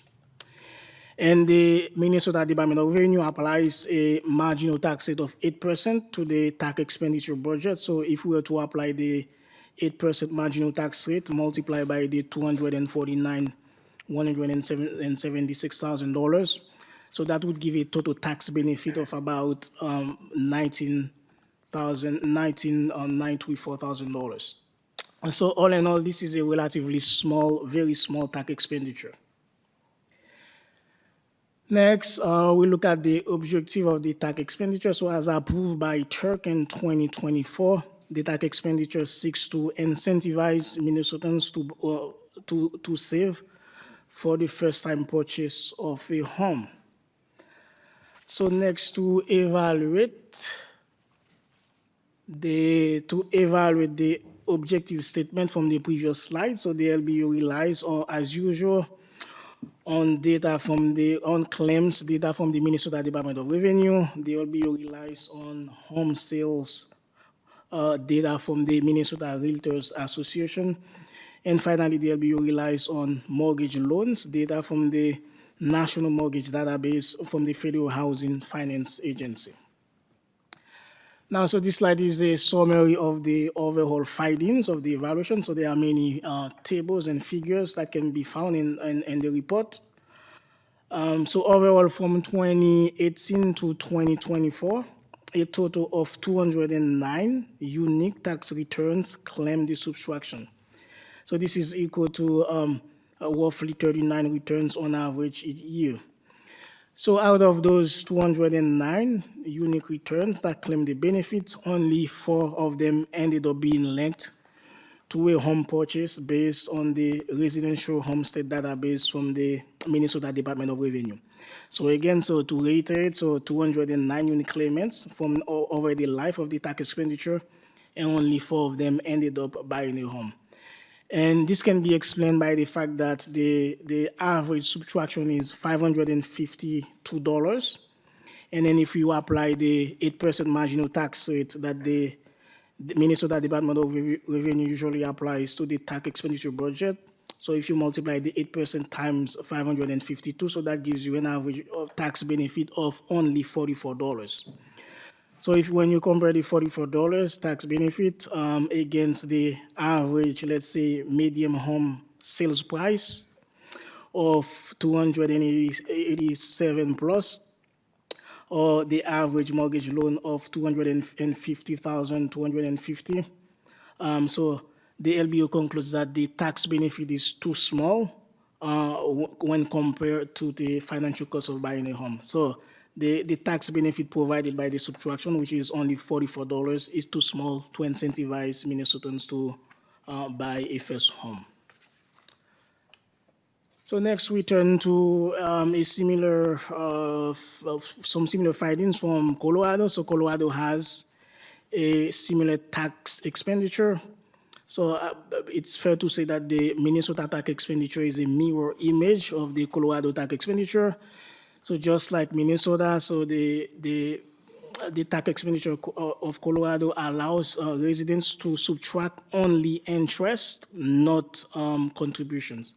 And the Minnesota Department of Revenue applies a marginal tax rate of 8% to the tax expenditure budget. So if we were to apply the 8% marginal tax rate multiplied by the $176,000, so that would give a total tax benefit of about $94,000. So all in all, this is a relatively small, very small tax expenditure. Next, we look at the objective of the tax expenditure. So as approved by Turk in 2024, the tax expenditure seeks to incentivize Minnesotans to save for the first-time purchase of a home. So next, to evaluate the objective statement from the previous slide, so the LBO relies on, as usual, on claims data from the Minnesota Department of Revenue. The LBO relies on home sales data from the Minnesota Realtors Association. And finally, the LBO relies on mortgage loans data from the National Mortgage Database from the Federal Housing Finance Agency. Now, so this slide is a summary of the overall findings of the evaluation. So there are many tables and figures that can be found in the report. So overall, from 2018 to 2024, a total of 209 unique tax returns claimed the subtraction. So this is equal to roughly 39 returns on average each year. So out of those 209 unique returns that claimed the benefits, only 4 of them ended up being linked to a home purchase based on the residential homestead database from the Minnesota Department of Revenue. So again, so to reiterate, so 209 unique claimants from over the life of the tax expenditure, and only 4 of them ended up buying a home. And this can be explained by the fact that the average subtraction is $552. And then if you apply the 8% marginal tax rate that the Minnesota Department of Revenue usually applies to the tax expenditure budget, so if you multiply the 8% times 552, so that gives you an average of tax benefit of only $44. So if when you compare the $44 tax benefit against the average, let's say, medium home sales price of $287 plus, or the average mortgage loan of $250,250, so the LBO concludes that the tax benefit is too small when compared to the financial cost of buying a home. So the tax benefit provided by the subtraction, which is only $44, is too small to incentivize Minnesotans to buy a first home. So next we turn to some similar findings from Colorado. So Colorado has a similar tax expenditure. So it's fair to say that the Minnesota tax expenditure is a mirror image of the Colorado tax expenditure. So just like Minnesota, so the tax expenditure of Colorado allows residents to subtract only interest, not contributions.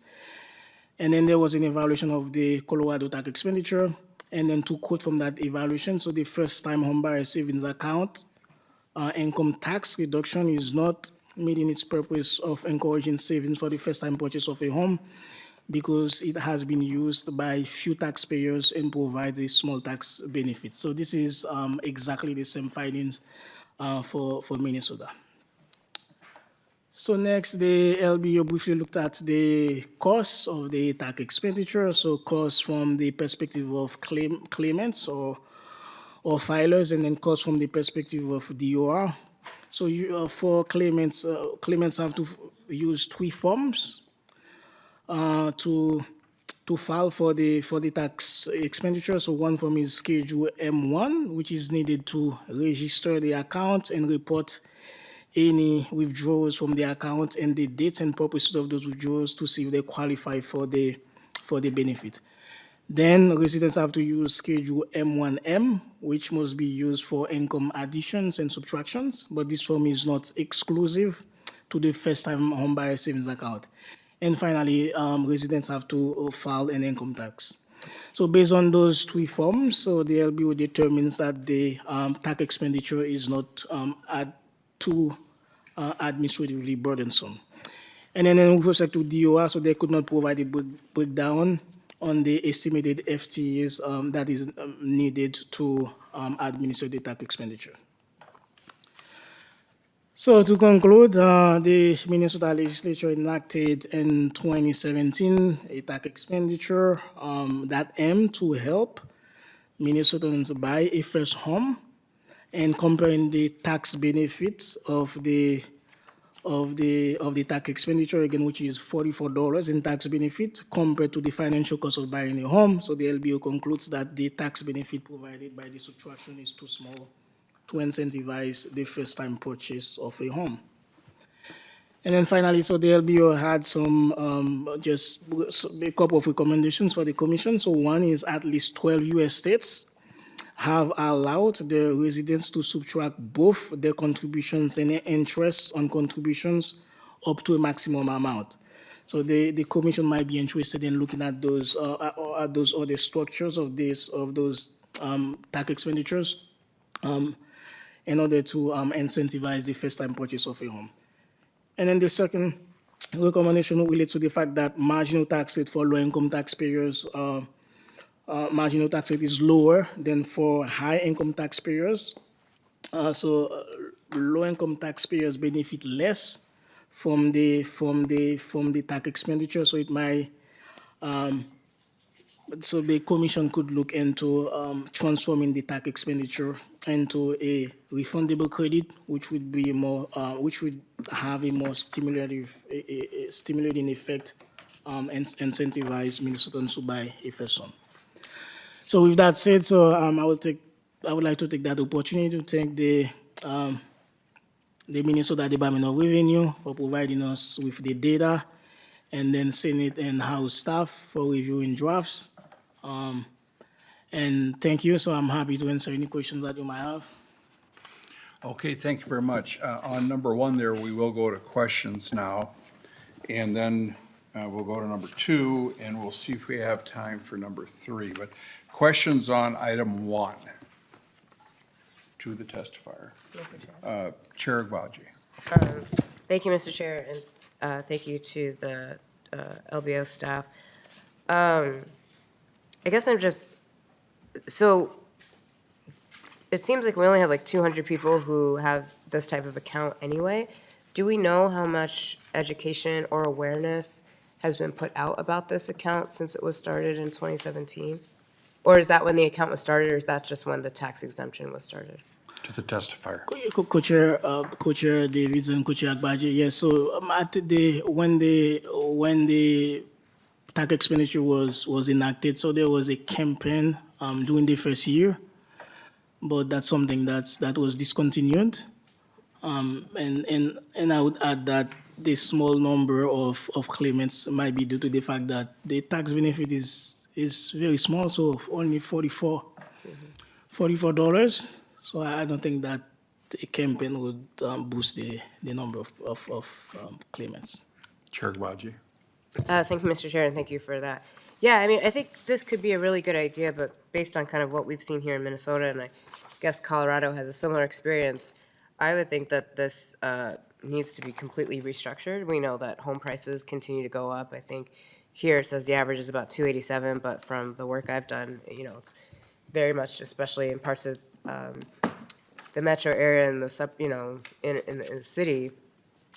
And then there was an evaluation of the Colorado tax expenditure. And then to quote from that evaluation, so the first-time homebuyer savings account income tax reduction is not meeting its purpose of encouraging savings for the first-time purchase of a home, because it has been used by few taxpayers and provides a small tax benefit. So this is exactly the same findings for Minnesota. So next, the LBO briefly looked at the costs of the tax expenditure. So costs from the perspective of claimants or filers, and then costs from the perspective of DOR. So for claimants, claimants have to use 3 forms to file for the tax expenditure. So one form is Schedule M1, which is needed to register the account and report any withdrawals from the account and the dates and purposes of those withdrawals to see if they qualify for the benefit. Then residents have to use Schedule M1M, which must be used for income additions and subtractions, but this form is not exclusive to the first-time homebuyer savings account. And finally, residents have to file an income tax. So based on those 3 forms, so the LBO determines that the tax expenditure is not too administratively burdensome. And then with respect to DOR, so they could not provide a breakdown on the estimated FTEs that is needed to administer the tax expenditure. So to conclude, the Minnesota legislature enacted in 2017 a tax expenditure that aimed to help Minnesotans buy a first home, and comparing the tax benefits of the tax expenditure, again, which is $44 in tax benefit compared to the financial cost of buying a home. So the LBO concludes that the tax benefit provided by the subtraction is too small to incentivize the first-time purchase of a home. And then finally, so the LBO had just a couple of recommendations for the commission. So one is at least 12 U.S. states have allowed the residents to subtract both their contributions and their interest on contributions up to a maximum amount. So the commission might be interested in looking at those other structures of those tax expenditures in order to incentivize the first-time purchase of a home. And then the second recommendation relates to the fact that marginal tax rate for low-income taxpayers, marginal tax rate is lower than for high-income taxpayers. Low-income taxpayers benefit less from the tax expenditure, so it might so the commission could look into transforming the tax expenditure into a refundable credit, which would be more, which would have a more stimulating effect and incentivize Minnesotans to buy a first home. So with that said, I would like to take that opportunity to thank the Minnesota Department of Revenue for providing us with the data, and then Senate and House staff for reviewing drafts. And thank you. So I'm happy to answer any questions that you might have. Okay, thank you very much. On number 1 there, we will go to questions now, and then we'll go to number 2, and we'll see if we have time for number 3. But questions on item 1 to the testifier. Chair Agbaji. Thank you, Mr. Chair, and thank you to the LBO staff. I guess I'm just, so it seems like we only have like 200 people who have this type of account anyway. Do we know how much education or awareness has been put out about this account since it was started in 2017? Or is that when the account was started, or is that just when the tax exemption was started? To the testifier. Co-chair Davids and co-chair Agbaji. Yes. So when the tax expenditure was enacted, so there was a campaign during the first year, but that's something that was discontinued. And I would add that the small number of claimants might be due to the fact that the tax benefit is very small, so only $44. So I don't think that a campaign would boost the number of claimants. Chair Agbaji. Thank you, Mr. Chair, and thank you for that. Yeah, I mean, I think this could be a really good idea, but based on kind of what we've seen here in Minnesota, and I guess Colorado has a similar experience, I would think that this needs to be completely restructured. We know that home prices continue to go up. I think here it says the average is about $287, but from the work I've done, it's very much, especially in parts of the metro area and the in the city,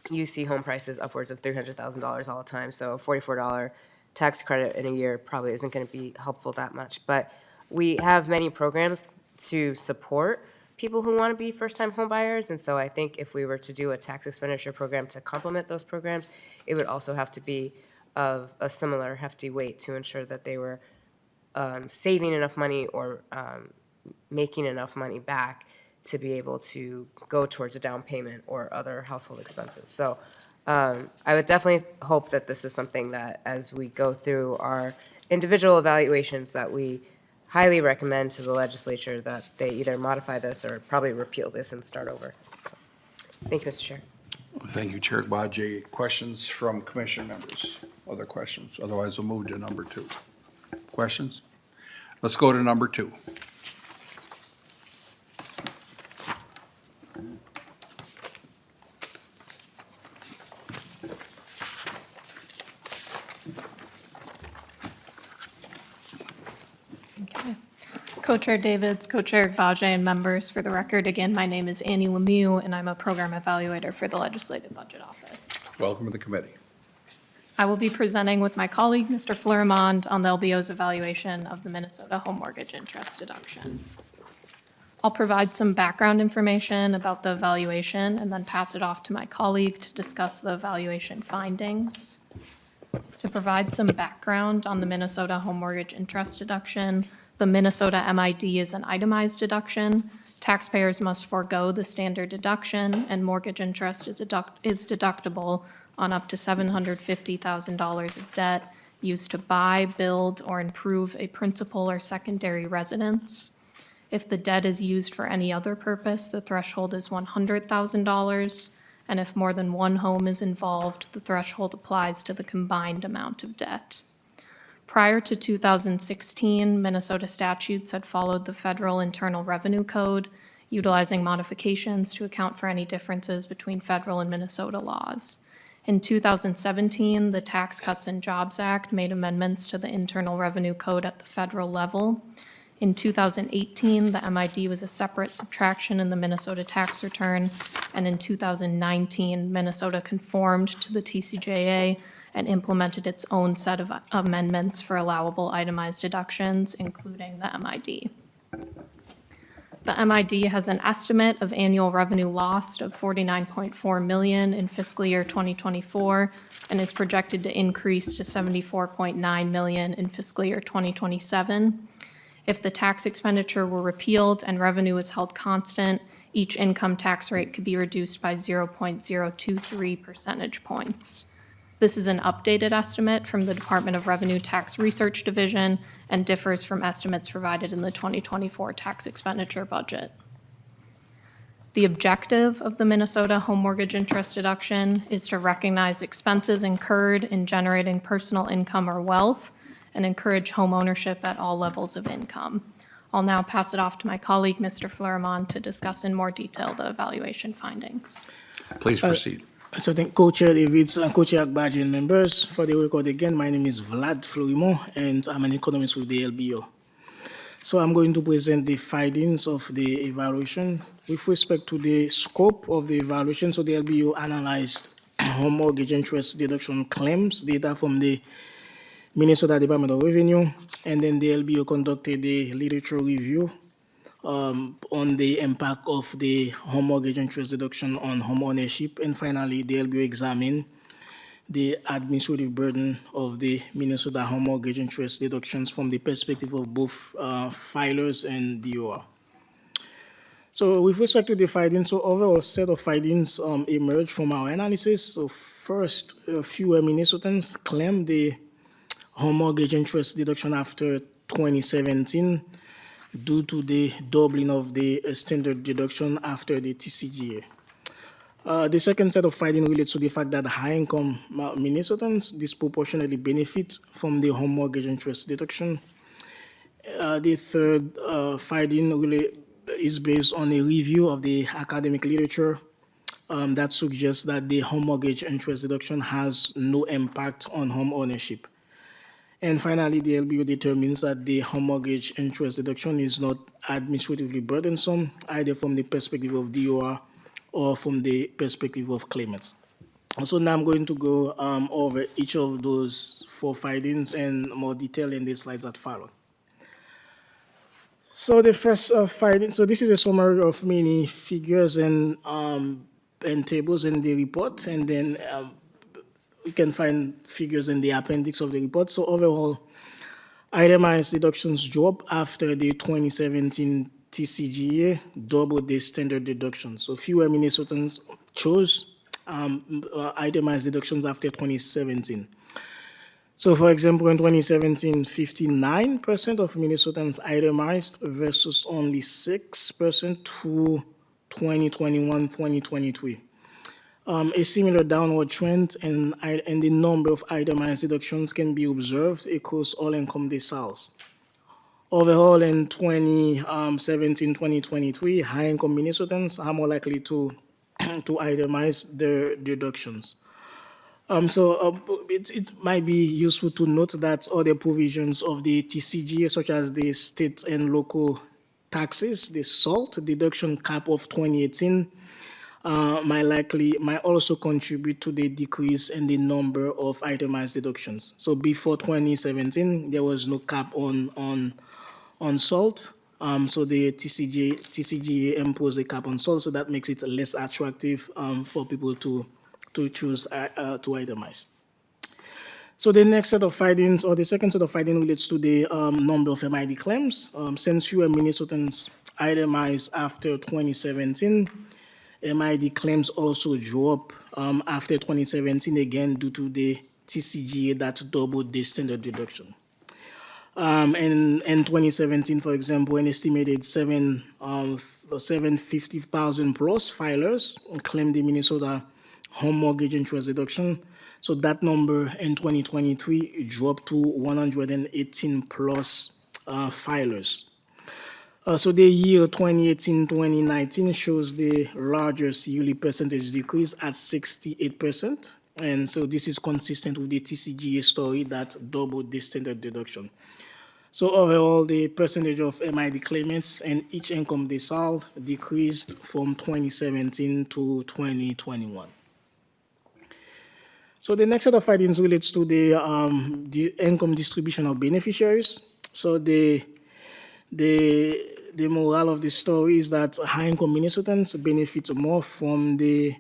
you see home prices upwards of $300,000 all the time. So a $44 tax credit in a year probably isn't going to be helpful that much. But we have many programs to support people who want to be first-time home buyers. And so I think if we were to do a tax expenditure program to complement those programs, it would also have to be of a similar hefty weight to ensure that they were saving enough money or making enough money back to be able to go towards a down payment or other household expenses. So I would definitely hope that this is something that as we go through our individual evaluations that we highly recommend to the legislature that they either modify this or probably repeal this and start over. Thank you, Mr. Chair. Thank you, Chair Agbaji. Questions from commission members? Other questions? Otherwise, we'll move to number 2. Questions? Let's go to number 2. Okay. Co-Chair Davids, Co-Chair Agbaji, and members, for the record, again, my name is Annie Lemieux, and I'm a program evaluator for the Legislative Budget Office. Welcome to the committee. I will be presenting with my colleague, Mr. Fleurimond, on the LBO's evaluation of the Minnesota home mortgage interest deduction. I'll provide some background information about the evaluation and then pass it off to my colleague to discuss the evaluation findings. To provide some background on the Minnesota home mortgage interest deduction, the Minnesota MID is an itemized deduction. Taxpayers must forego the standard deduction, and mortgage interest is deductible on up to $750,000 of debt used to buy, build, or improve a principal or secondary residence. If the debt is used for any other purpose, the threshold is $100,000. And if more than one home is involved, the threshold applies to the combined amount of debt. Prior to 2016, Minnesota statutes had followed the Federal Internal Revenue Code, utilizing modifications to account for any differences between federal and Minnesota laws. In 2017, the Tax Cuts and Jobs Act made amendments to the Internal Revenue Code at the federal level. In 2018, the MID was a separate subtraction in the Minnesota tax return, and in 2019, Minnesota conformed to the TCJA and implemented its own set of amendments for allowable itemized deductions, including the MID. The MID has an estimate of annual revenue lost of $49.4 million in fiscal year 2024 and is projected to increase to $74.9 million in fiscal year 2027. If the tax expenditure were repealed and revenue was held constant, each income tax rate could be reduced by 0.023 percentage points. This is an updated estimate from the Department of Revenue Tax Research Division and differs from estimates provided in the 2024 tax expenditure budget. The objective of the Minnesota home mortgage interest deduction is to recognize expenses incurred in generating personal income or wealth and encourage home ownership at all levels of income. I'll now pass it off to my colleague, Mr. Fleurimond, to discuss in more detail the evaluation findings. Please proceed. So thank Co-Chair Davids and Co-Chair Agbaji and members. For the record again, my name is Vlad Fleurimond and I'm an economist with the LBO. So I'm going to present the findings of the evaluation. With respect to the scope of the evaluation, so the LBO analyzed home mortgage interest deduction claims data from the Minnesota Department of Revenue, and then the LBO conducted a literature review on the impact of the home mortgage interest deduction on home ownership, and finally, the LBO examined the administrative burden of the Minnesota home mortgage interest deductions from the perspective of both filers and DOR. So with respect to the findings, so overall set of findings emerged from our analysis. So first, fewer Minnesotans claim the home mortgage interest deduction after 2017 due to the doubling of the standard deduction after the TCGA. The second set of findings relates to the fact that high-income Minnesotans disproportionately benefit from the home mortgage interest deduction. The third finding really is based on a review of the academic literature that suggests that the home mortgage interest deduction has no impact on home ownership. And finally, the LBO determines that the home mortgage interest deduction is not administratively burdensome, either from the perspective of DOR or from the perspective of claimants. So now I'm going to go over each of those four findings in more detail in the slides that follow. So the first finding, so this is a summary of many figures and tables in the report, and then you can find figures in the appendix of the report. So overall, itemized deductions drop after the 2017 TCGA doubled the standard deductions. So fewer Minnesotans chose itemized deductions after 2017. So for example, in 2017, 59% of Minnesotans itemized versus only 6% to 2021-2023. A similar downward trend in the number of itemized deductions can be observed across all income deciles. Overall, in 2017-2023, high-income Minnesotans are more likely to itemize their deductions. It might be useful to note that other provisions of the TCGA, such as the state and local taxes, the SALT deduction cap of 2018, might also contribute to the decrease in the number of itemized deductions. So before 2017, there was no cap on SALT. So the TCGA imposed a cap on SALT, so that makes it less attractive for people to choose to itemize. So the next set of findings, or the second set of findings, relates to the number of MID claims. Since fewer Minnesotans itemized after 2017, MID claims also drop after 2017, again due to the TCGA that doubled the standard deduction. In 2017, for example, an estimated 750,000 plus filers claimed the Minnesota home mortgage interest deduction. So that number in 2023 dropped to 118 plus filers. So the year 2018-2019 shows the largest yearly percentage decrease at 68%. And so this is consistent with the TCGA story that doubled the standard deduction. So overall, the percentage of MID claimants and each income decile decreased from 2017 to 2021. So the next set of findings relates to the income distribution of beneficiaries. So the moral of the story is that high-income Minnesotans benefit more from the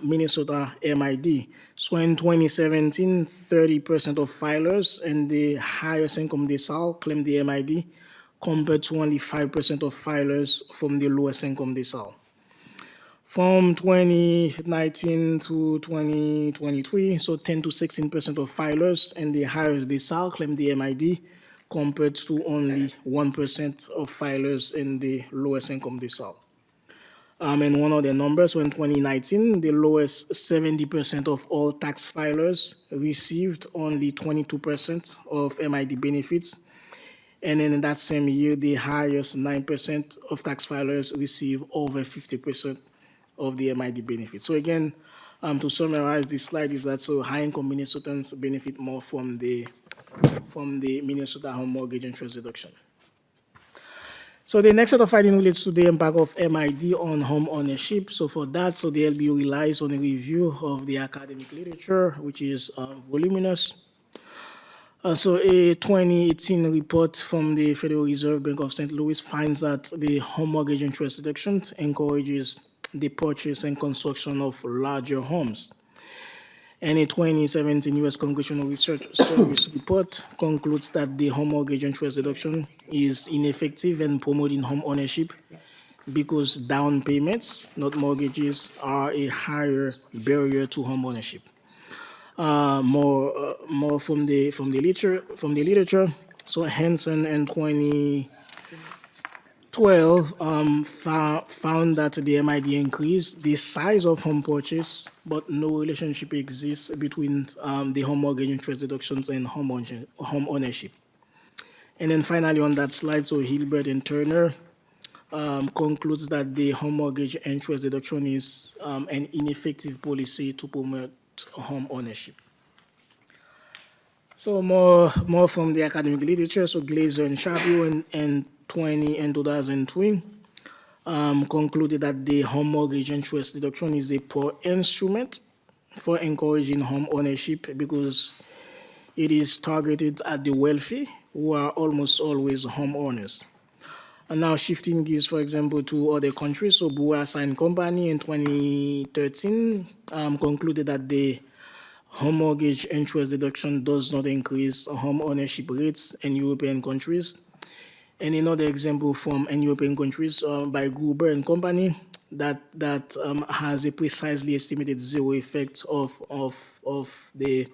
Minnesota MID. So in 2017, 30% of filers in the highest income decile claimed the MID, compared to only 5% of filers from the lowest income decile. From 2019 to 2023, so 10 to 16% of filers in the highest decile claimed the MID, compared to only 1% of filers in the lowest income decile. And one of the numbers, so in 2019, the lowest 70% of all tax filers received only 22% of MID benefits. And then in that same year, the highest 9% of tax filers received over 50% of the MID benefits. So again, to summarize this slide is that so high-income Minnesotans benefit more from the Minnesota home mortgage interest deduction. So the next set of finding relates to the impact of MID on home ownership. So for that, so the LBO relies on a review of the academic literature, which is voluminous. So a 2018 report from the Federal Reserve Bank of St. Louis finds that the home mortgage interest deduction encourages the purchase and construction of larger homes. And a 2017 U.S. Congressional Research Service report concludes that the home mortgage interest deduction is ineffective in promoting home ownership because down payments, not mortgages, are a higher barrier to home ownership. More from the literature. So Hansen in 2012 found that the MID increased the size of home purchase, but no relationship exists between the home mortgage interest deductions and home ownership. And then finally on that slide, so Hilbert and Turner concludes that the home mortgage interest deduction is an ineffective policy to promote home ownership. So more from the academic literature. So Glazer and Shabio in 2003 concluded that the home mortgage interest deduction is a poor instrument for encouraging home ownership because it is targeted at the wealthy, who are almost always homeowners. And now shifting gears, for example, to other countries. So Bourassa and Company in 2013 concluded that the home mortgage interest deduction does not increase home ownership rates in European countries. And another example from in European countries by Gruber and Company that has a precisely estimated zero effect of the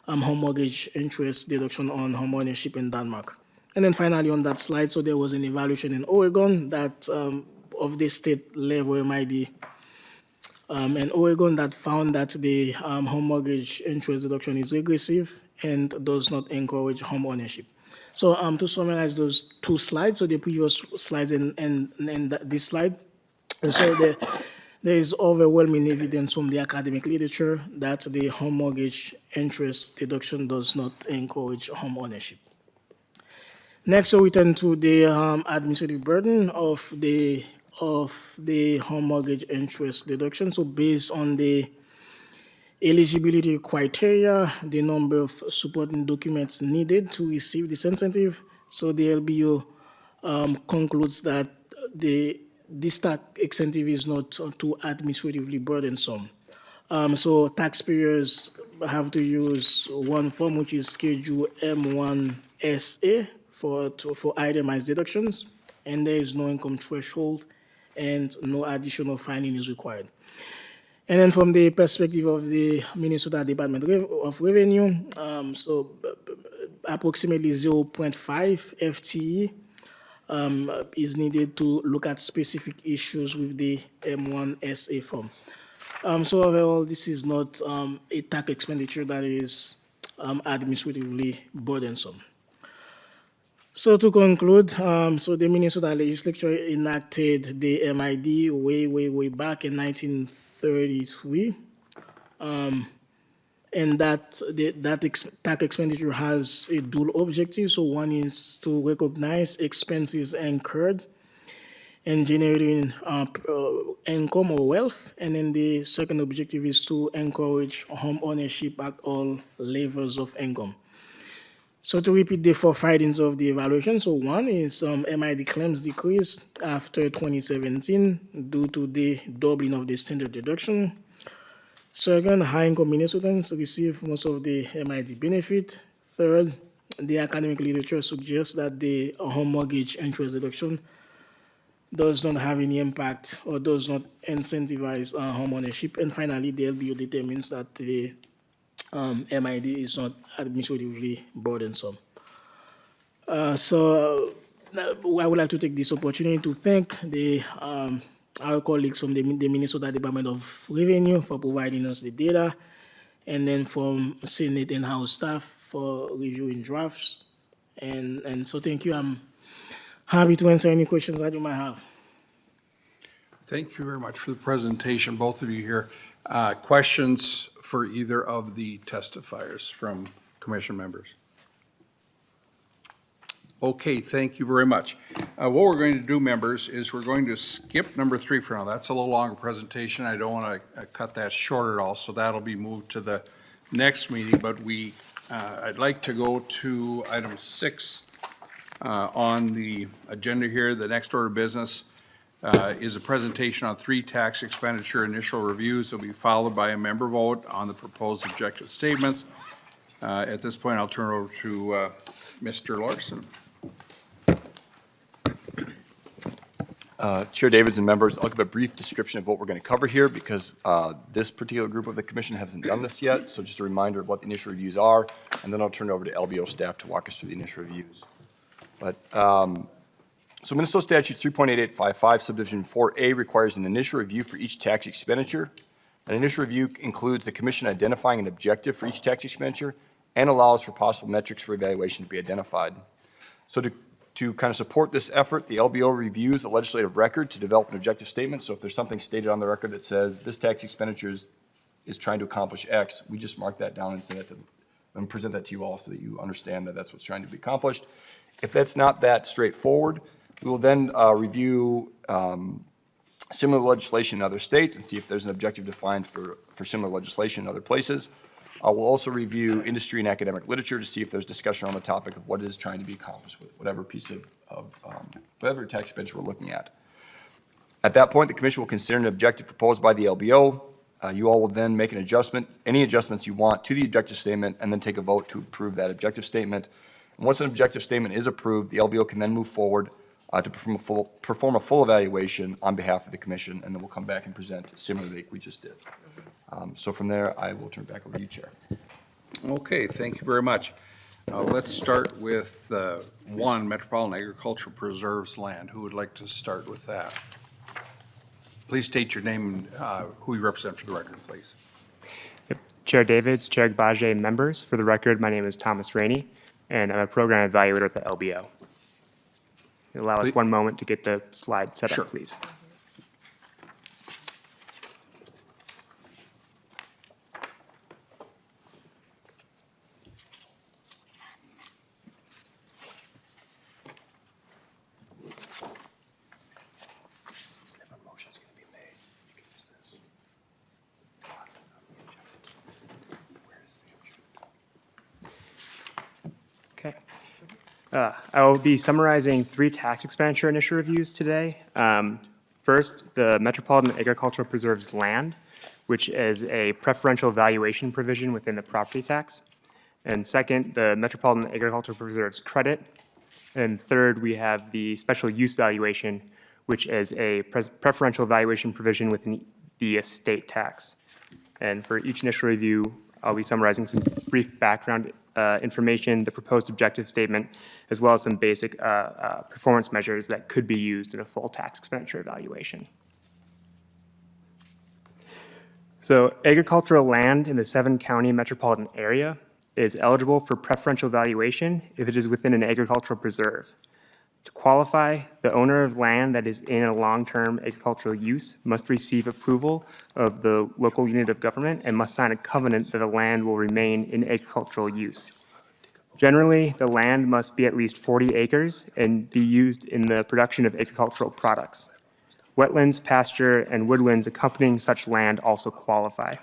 home mortgage interest deduction on home ownership in Denmark. And then finally on that slide, so there was an evaluation in Oregon that of the state level MID in Oregon that found that the home mortgage interest deduction is regressive and does not encourage home ownership. So to summarize those two slides, so the previous slides and this slide, so there is overwhelming evidence from the academic literature that the home mortgage interest deduction does not encourage home ownership. Next, so we turn to the administrative burden of the home mortgage interest deduction. So based on the eligibility criteria, the number of supporting documents needed to receive this incentive, so the LBO concludes that this tax incentive is not too administratively burdensome. So taxpayers have to use one form, which is Schedule M1SA for itemized deductions, and there is no income threshold and no additional filing is required. And then from the perspective of the Minnesota Department of Revenue, so approximately 0.5 FTE is needed to look at specific issues with the M1SA form. So overall, this is not a tax expenditure that is administratively burdensome. So to conclude, so the Minnesota legislature enacted the MID way back in 1933. And that tax expenditure has a dual objective. So one is to recognize expenses incurred in generating income or wealth. And then the second objective is to encourage home ownership at all levels of income. So to repeat the four findings of the evaluation, so one is MID claims decreased after 2017 due to the doubling of the standard deduction. Second, high-income Minnesotans receive most of the MID benefit. Third, the academic literature suggests that the home mortgage interest deduction does not have any impact or does not incentivize home ownership. And finally, the LBO determines that the MID is not administratively burdensome. So I would like to take this opportunity to thank our colleagues from the Minnesota Department of Revenue for providing us the data, and then from Senate and House staff for reviewing drafts. And so thank you. I'm happy to answer any questions that you might have. Thank you very much for the presentation, both of you here. Questions for either of the testifiers from commission members? Okay, thank you very much. What we're going to do, members, is we're going to skip number 3 for now. That's a little longer presentation. I don't want to cut that short at all, so that'll be moved to the next meeting. But I'd like to go to item 6 on the agenda here. The next order of business is a presentation on 3 tax expenditure initial reviews. It'll be followed by a member vote on the proposed objective statements. At this point, I'll turn it over to Mr. Larson. Chair Davids and members, I'll give a brief description of what we're going to cover here because this particular group of the commission hasn't done this yet. So just a reminder of what the initial reviews are, and then I'll turn it over to LBO staff to walk us through the initial reviews. But so Minnesota Statute 3.8855 subdivision 4A requires an initial review for each tax expenditure. An initial review includes the commission identifying an objective for each tax expenditure and allows for possible metrics for evaluation to be identified. So to kind of support this effort, the LBO reviews the legislative record to develop an objective statement. So if there's something stated on the record that says this tax expenditure is trying to accomplish X, we just mark that down and send it to them and present that to you all so that you understand that that's what's trying to be accomplished. If that's not that straightforward, we will then review similar legislation in other states and see if there's an objective defined for similar legislation in other places. We'll also review industry and academic literature to see if there's discussion on the topic of what is trying to be accomplished with whatever piece of whatever tax expenditure we're looking at. At that point, the commission will consider an objective proposed by the LBO. You all will then make an adjustment, any adjustments you want to the objective statement, and then take a vote to approve that objective statement. And once an objective statement is approved, the LBO can then move forward to perform a full evaluation on behalf of the commission, and then we'll come back and present similarly like we just did. So from there, I will turn back over to you, Chair. Okay, thank you very much. Let's start with 1, Metropolitan Agricultural Preserves land. Who would like to start with that? Please state your name and who you represent for the record, please. Yep. Chair Davids, Chair Agbaje, members. For the record, my name is Thomas Rainey, and I'm a program evaluator at the LBO. Allow us 1 moment to get the slide set Sure. up, please. Okay. I will be summarizing 3 tax expenditure initial reviews today. First, the Metropolitan Agricultural Preserves land, which is a preferential valuation provision within the property tax. And second, the Metropolitan Agricultural Preserves credit. And third, we have the special use valuation, which is a preferential valuation provision within the estate tax. And for each initial review, I'll be summarizing some brief background information, the proposed objective statement, as well as some basic performance measures that could be used in a full tax expenditure evaluation. So agricultural land in the 7-county metropolitan area is eligible for preferential valuation if it is within an agricultural preserve. To qualify, the owner of land that is in a long-term agricultural use must receive approval of the local unit of government and must sign a covenant that the land will remain in agricultural use. Generally, the land must be at least 40 acres and be used in the production of agricultural products. Wetlands, pasture, and woodlands accompanying such land also qualify.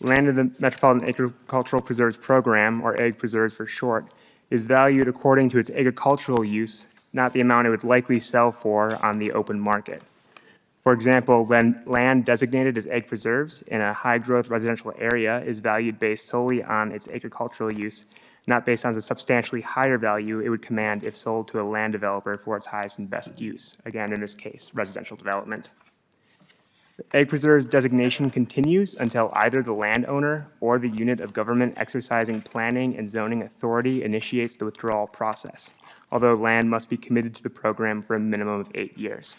Land in the Metropolitan Agricultural Preserves Program, or Ag Preserves for short, is valued according to its agricultural use, not the amount it would likely sell for on the open market. For example, when land designated as ag preserves in a high-growth residential area is valued based solely on its agricultural use, not based on the substantially higher value it would command if sold to a land developer for its highest and best use. Again, in this case, residential development. The ag preserves designation continues until either the landowner or the unit of government exercising planning and zoning authority initiates the withdrawal process, although land must be committed to the program for a minimum of 8 years.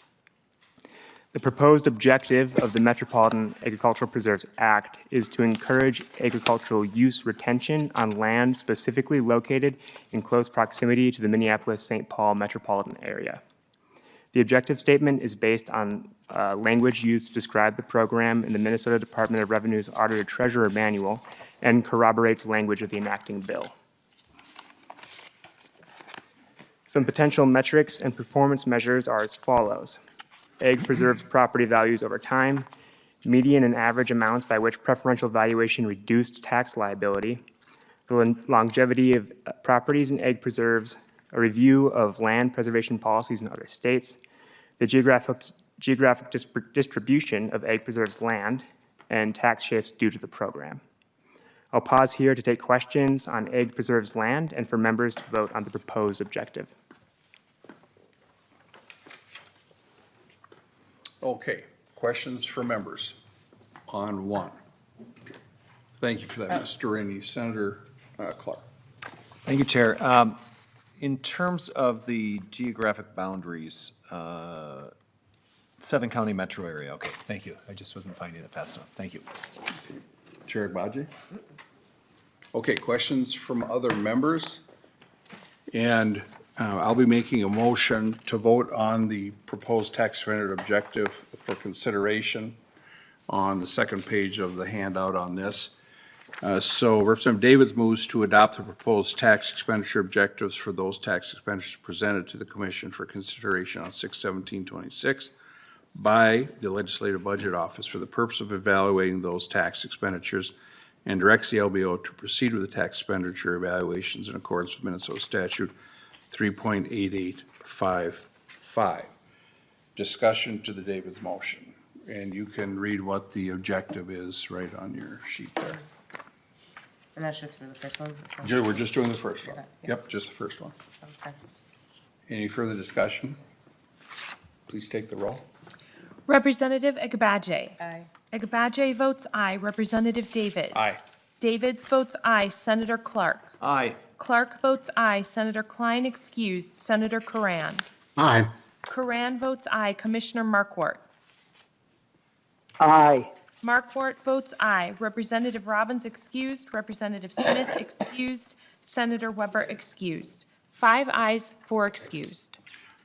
The proposed objective of the Metropolitan Agricultural Preserves Act is to encourage agricultural use retention on land specifically located in close proximity to the Minneapolis-St. Paul metropolitan area. The objective statement is based on language used to describe the program in the Minnesota Department of Revenue's Auditor-Treasurer Manual and corroborates language of the enacting bill. Some potential metrics and performance measures are as follows. Ag preserves property values over time, median and average amounts by which preferential valuation reduced tax liability, the longevity of properties in ag preserves, a review of land preservation policies in other states, the geographic distribution of ag preserves land, and tax shifts due to the program. I'll pause here to take questions on ag preserves land and for members to vote on the proposed objective. Okay, questions for members on 1? Thank you for that, Mr. Rainey. Senator Clark. Thank you, Chair. In terms of the geographic boundaries, 7-county metro area, okay, thank you. I just wasn't finding it fast enough. Thank you. Chair Agbaji? Okay, questions from other members? And I'll be making a motion to vote on the proposed tax expenditure objective for consideration on the second page of the handout on this. So Representative Davids moves to adopt the proposed tax expenditure objectives for those tax expenditures presented to the Commission for consideration on 6/17/26 by the Legislative Budget Office for the purpose of evaluating those tax expenditures and directs the LBO to proceed with the tax expenditure evaluations in accordance with Minnesota Statute 3.8855. Discussion to the Davids motion. And you can read what the objective is right on your sheet there. And that's just for the first one? We're just doing the first one. Yep, just the first one. Okay. Any further discussion? Please take the roll. Representative Agbaje. Aye. Agbaje votes aye. Representative Davids. Aye. Davids votes aye. Senator Clark. Aye. Clark votes aye. Senator Klein excused. Senator Curran. Aye. Curran votes aye. Commissioner Markwart. Aye. Markwart votes aye. Representative Robbins excused. Representative Smith excused. Senator Weber excused. 5 ayes, 4 excused.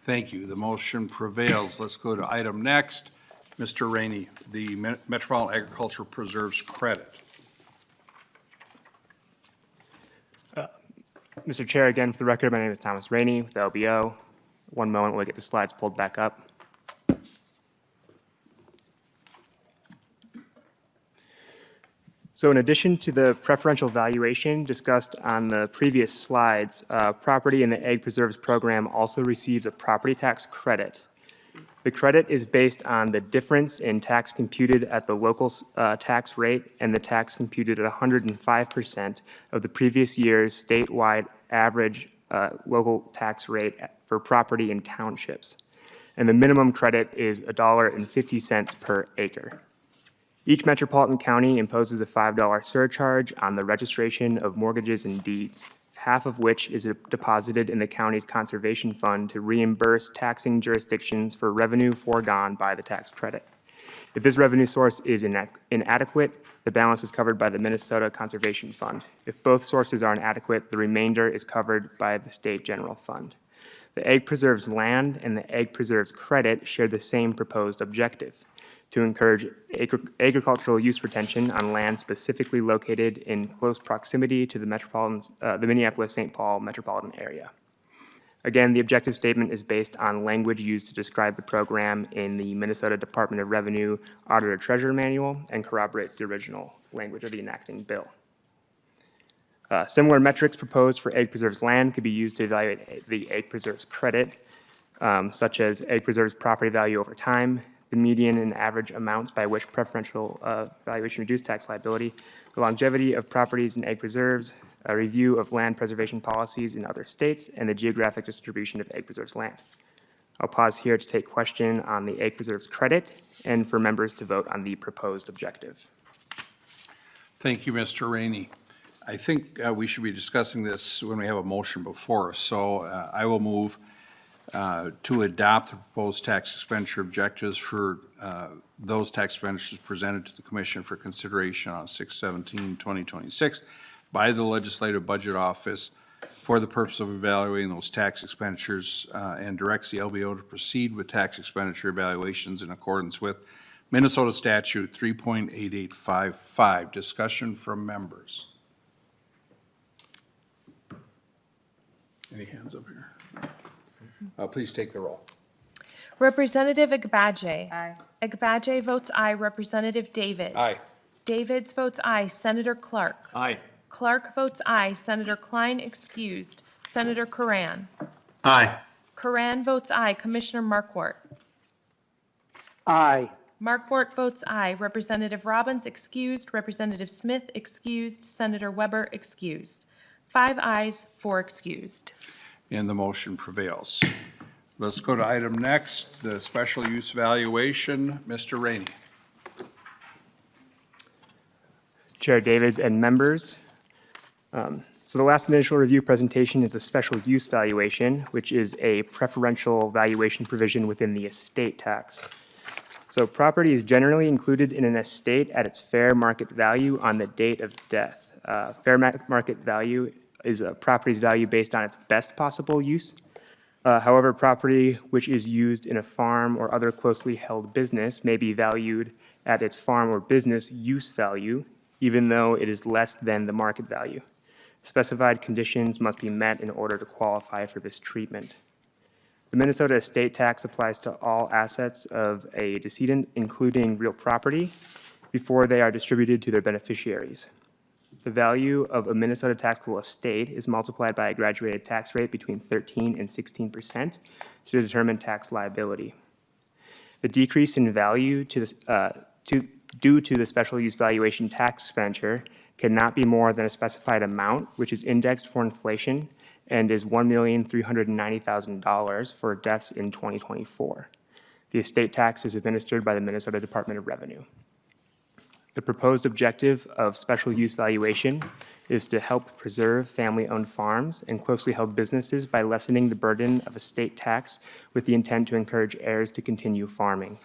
Thank you. The motion prevails. Let's go to item next. Mr. Rainey, the Metropolitan Agricultural Preserves credit. Mr. Chair, again, for the record, my name is Thomas Rainey with LBO. One moment while we get the slides pulled back up. So in addition to the preferential valuation discussed on the previous slides, property in the Ag Preserves program also receives a property tax credit. The credit is based on the difference in tax computed at the local tax rate and the tax computed at 105% of the previous year's statewide average local tax rate for property in townships. And the minimum credit is $1.50 per acre. Each metropolitan county imposes a $5 surcharge on the registration of mortgages and deeds, half of which is deposited in the county's conservation fund to reimburse taxing jurisdictions for revenue foregone by the tax credit. If this revenue source is inadequate, the balance is covered by the Minnesota Conservation Fund. If both sources are inadequate, the remainder is covered by the state general fund. The Ag Preserves land and the Ag Preserves credit share the same proposed objective: to encourage agricultural use retention on land specifically located in close proximity to the Minneapolis-St. Paul metropolitan area. Again, the objective statement is based on language used to describe the program in the Minnesota Department of Revenue Auditor Treasurer Manual and corroborates the original language of the enacting bill. Similar metrics proposed for Ag Preserves land could be used to evaluate the Ag Preserves credit, such as Ag Preserves property value over time, the median and average amounts by which preferential valuation reduced tax liability, the longevity of properties in Ag Preserves, a review of land preservation policies in other states, and the geographic distribution of Ag Preserves land. I'll pause here to take question on the Ag Preserves credit and for members to vote on the proposed objective. Thank you, Mr. Rainey. I think we should be discussing this when we have a motion before us. So I will move to adopt the proposed tax expenditure objectives for those tax expenditures presented to the Commission for consideration on 6/17/2026 by the Legislative Budget Office for the purpose of evaluating those tax expenditures and directs the LBO to proceed with tax expenditure evaluations in accordance with Minnesota Statute 3.8855. Discussion from members. Any hands up here? Please take the roll. Representative Agbaje. Aye. Agbaje votes aye. Representative Davids. Aye. Davids votes aye. Senator Clark. Aye. Clark votes aye. Senator Klein excused. Senator Curran. Aye. Curran votes aye. Commissioner Markwart. Aye. Markwart votes aye. Representative Robbins excused. Representative Smith excused. Senator Weber excused. 5 ayes, 4 excused. And the motion prevails. Let's go to item next, the special use valuation. Mr. Rainey. Chair Davids and members. So the last initial review presentation is a special use valuation, which is a preferential valuation provision within the estate tax. So property is generally included in an estate at its fair market value on the date of death. Fair market value is a property's value based on its best possible use. However, property which is used in a farm or other closely held business may be valued at its farm or business use value, even though it is less than the market value. Specified conditions must be met in order to qualify for this treatment. The Minnesota estate tax applies to all assets of a decedent, including real property, before they are distributed to their beneficiaries. The value of a Minnesota taxable estate is multiplied by a graduated tax rate between 13% and 16% to determine tax liability. The decrease in value due to the special use valuation tax expenditure cannot be more than a specified amount, which is indexed for inflation and is $1,390,000 for deaths in 2024. The estate tax is administered by the Minnesota Department of Revenue. The proposed objective of special use valuation is to help preserve family-owned farms and closely held businesses by lessening the burden of estate tax with the intent to encourage heirs to continue farming.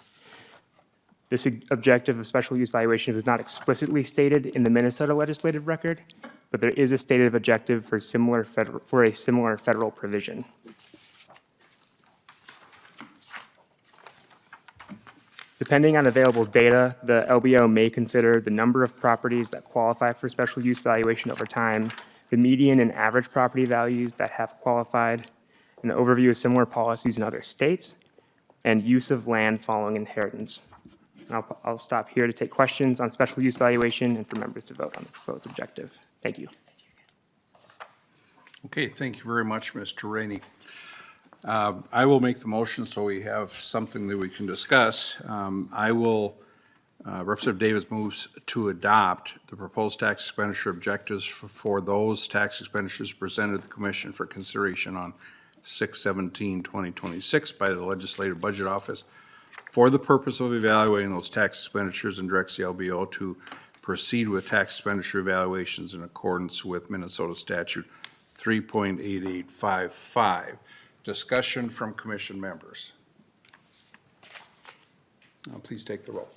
This objective of special use valuation was not explicitly stated in the Minnesota legislative record, but there is a stated objective for a similar federal provision. Depending on available data, the LBO may consider the number of properties that qualify for special use valuation over time, the median and average property values that have qualified, an overview of similar policies in other states, and use of land following inheritance. I'll stop here to take questions on special use valuation and for members to vote on the proposed objective. Thank you. Okay, thank you very much, Mr. Rainey. I will make the motion so we have something that we can discuss. Representative Davis moves to adopt the proposed tax expenditure objectives for those tax expenditures presented to the Commission for consideration on 6/17/2026 by the Legislative Budget Office for the purpose of evaluating those tax expenditures and directs the LBO to proceed with tax expenditure evaluations in accordance with Minnesota statute 3.8855. Discussion from commission members. Please take the roll.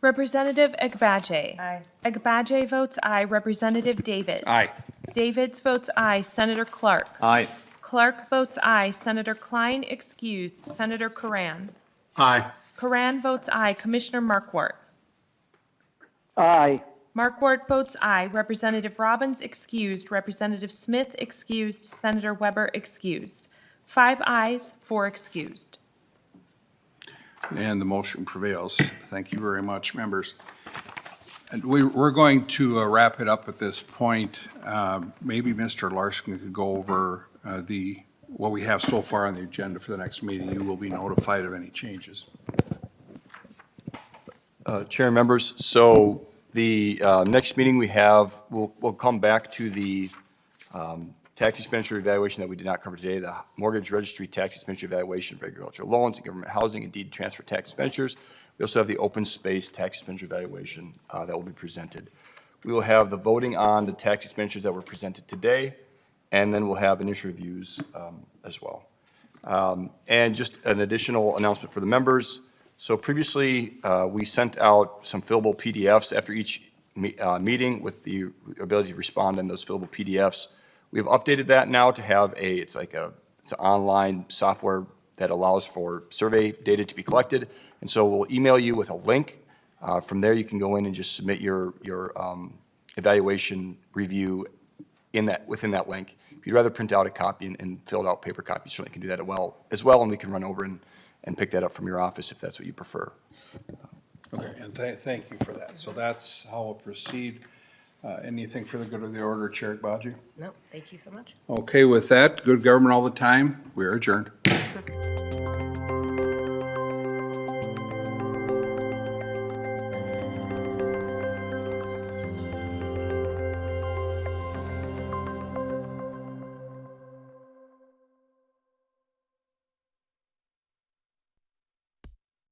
Representative Agbaje. Aye. Agbaje votes aye. Representative Davids. Aye. Davids votes aye. Senator Clark. Aye. Clark votes aye. Senator Klein excused. Senator Karan. Aye. Karan votes aye. Commissioner Markwart. Aye. Markwart votes aye. Representative Robbins excused. Representative Smith excused. Senator Weber excused. 5 ayes, 4 excused. And the motion prevails. Thank you very much, members. And we're going to wrap it up at this point. Maybe Mr. Larson could go over what we have so far on the agenda for the next meeting. You will be notified of any changes. Chair and members, so the next meeting we have, we'll come back to the tax expenditure evaluation that we did not cover today, the mortgage registry tax expenditure evaluation for agricultural loans and government housing and deed transfer tax expenditures. We also have the open space tax expenditure evaluation that will be presented. We will have the voting on the tax expenditures that were presented today, and then we'll have initial reviews as well. And just an additional announcement for the members. So previously, we sent out some fillable PDFs after each meeting with the ability to respond in those fillable PDFs. We've updated that now to have it's an online software that allows for survey data to be collected. And so we'll email you with a link. From there, you can go in and just submit your evaluation review within that link. If you'd rather print out a copy and fill it out paper copy, you certainly can do that as well, and we can run over and pick that up from your office if that's what you prefer. Okay, and thank you for that. So that's how we'll proceed. Anything for the good of the order, Chair Agbaje? No, thank you so much. Okay, with that, good government all the time. We are adjourned.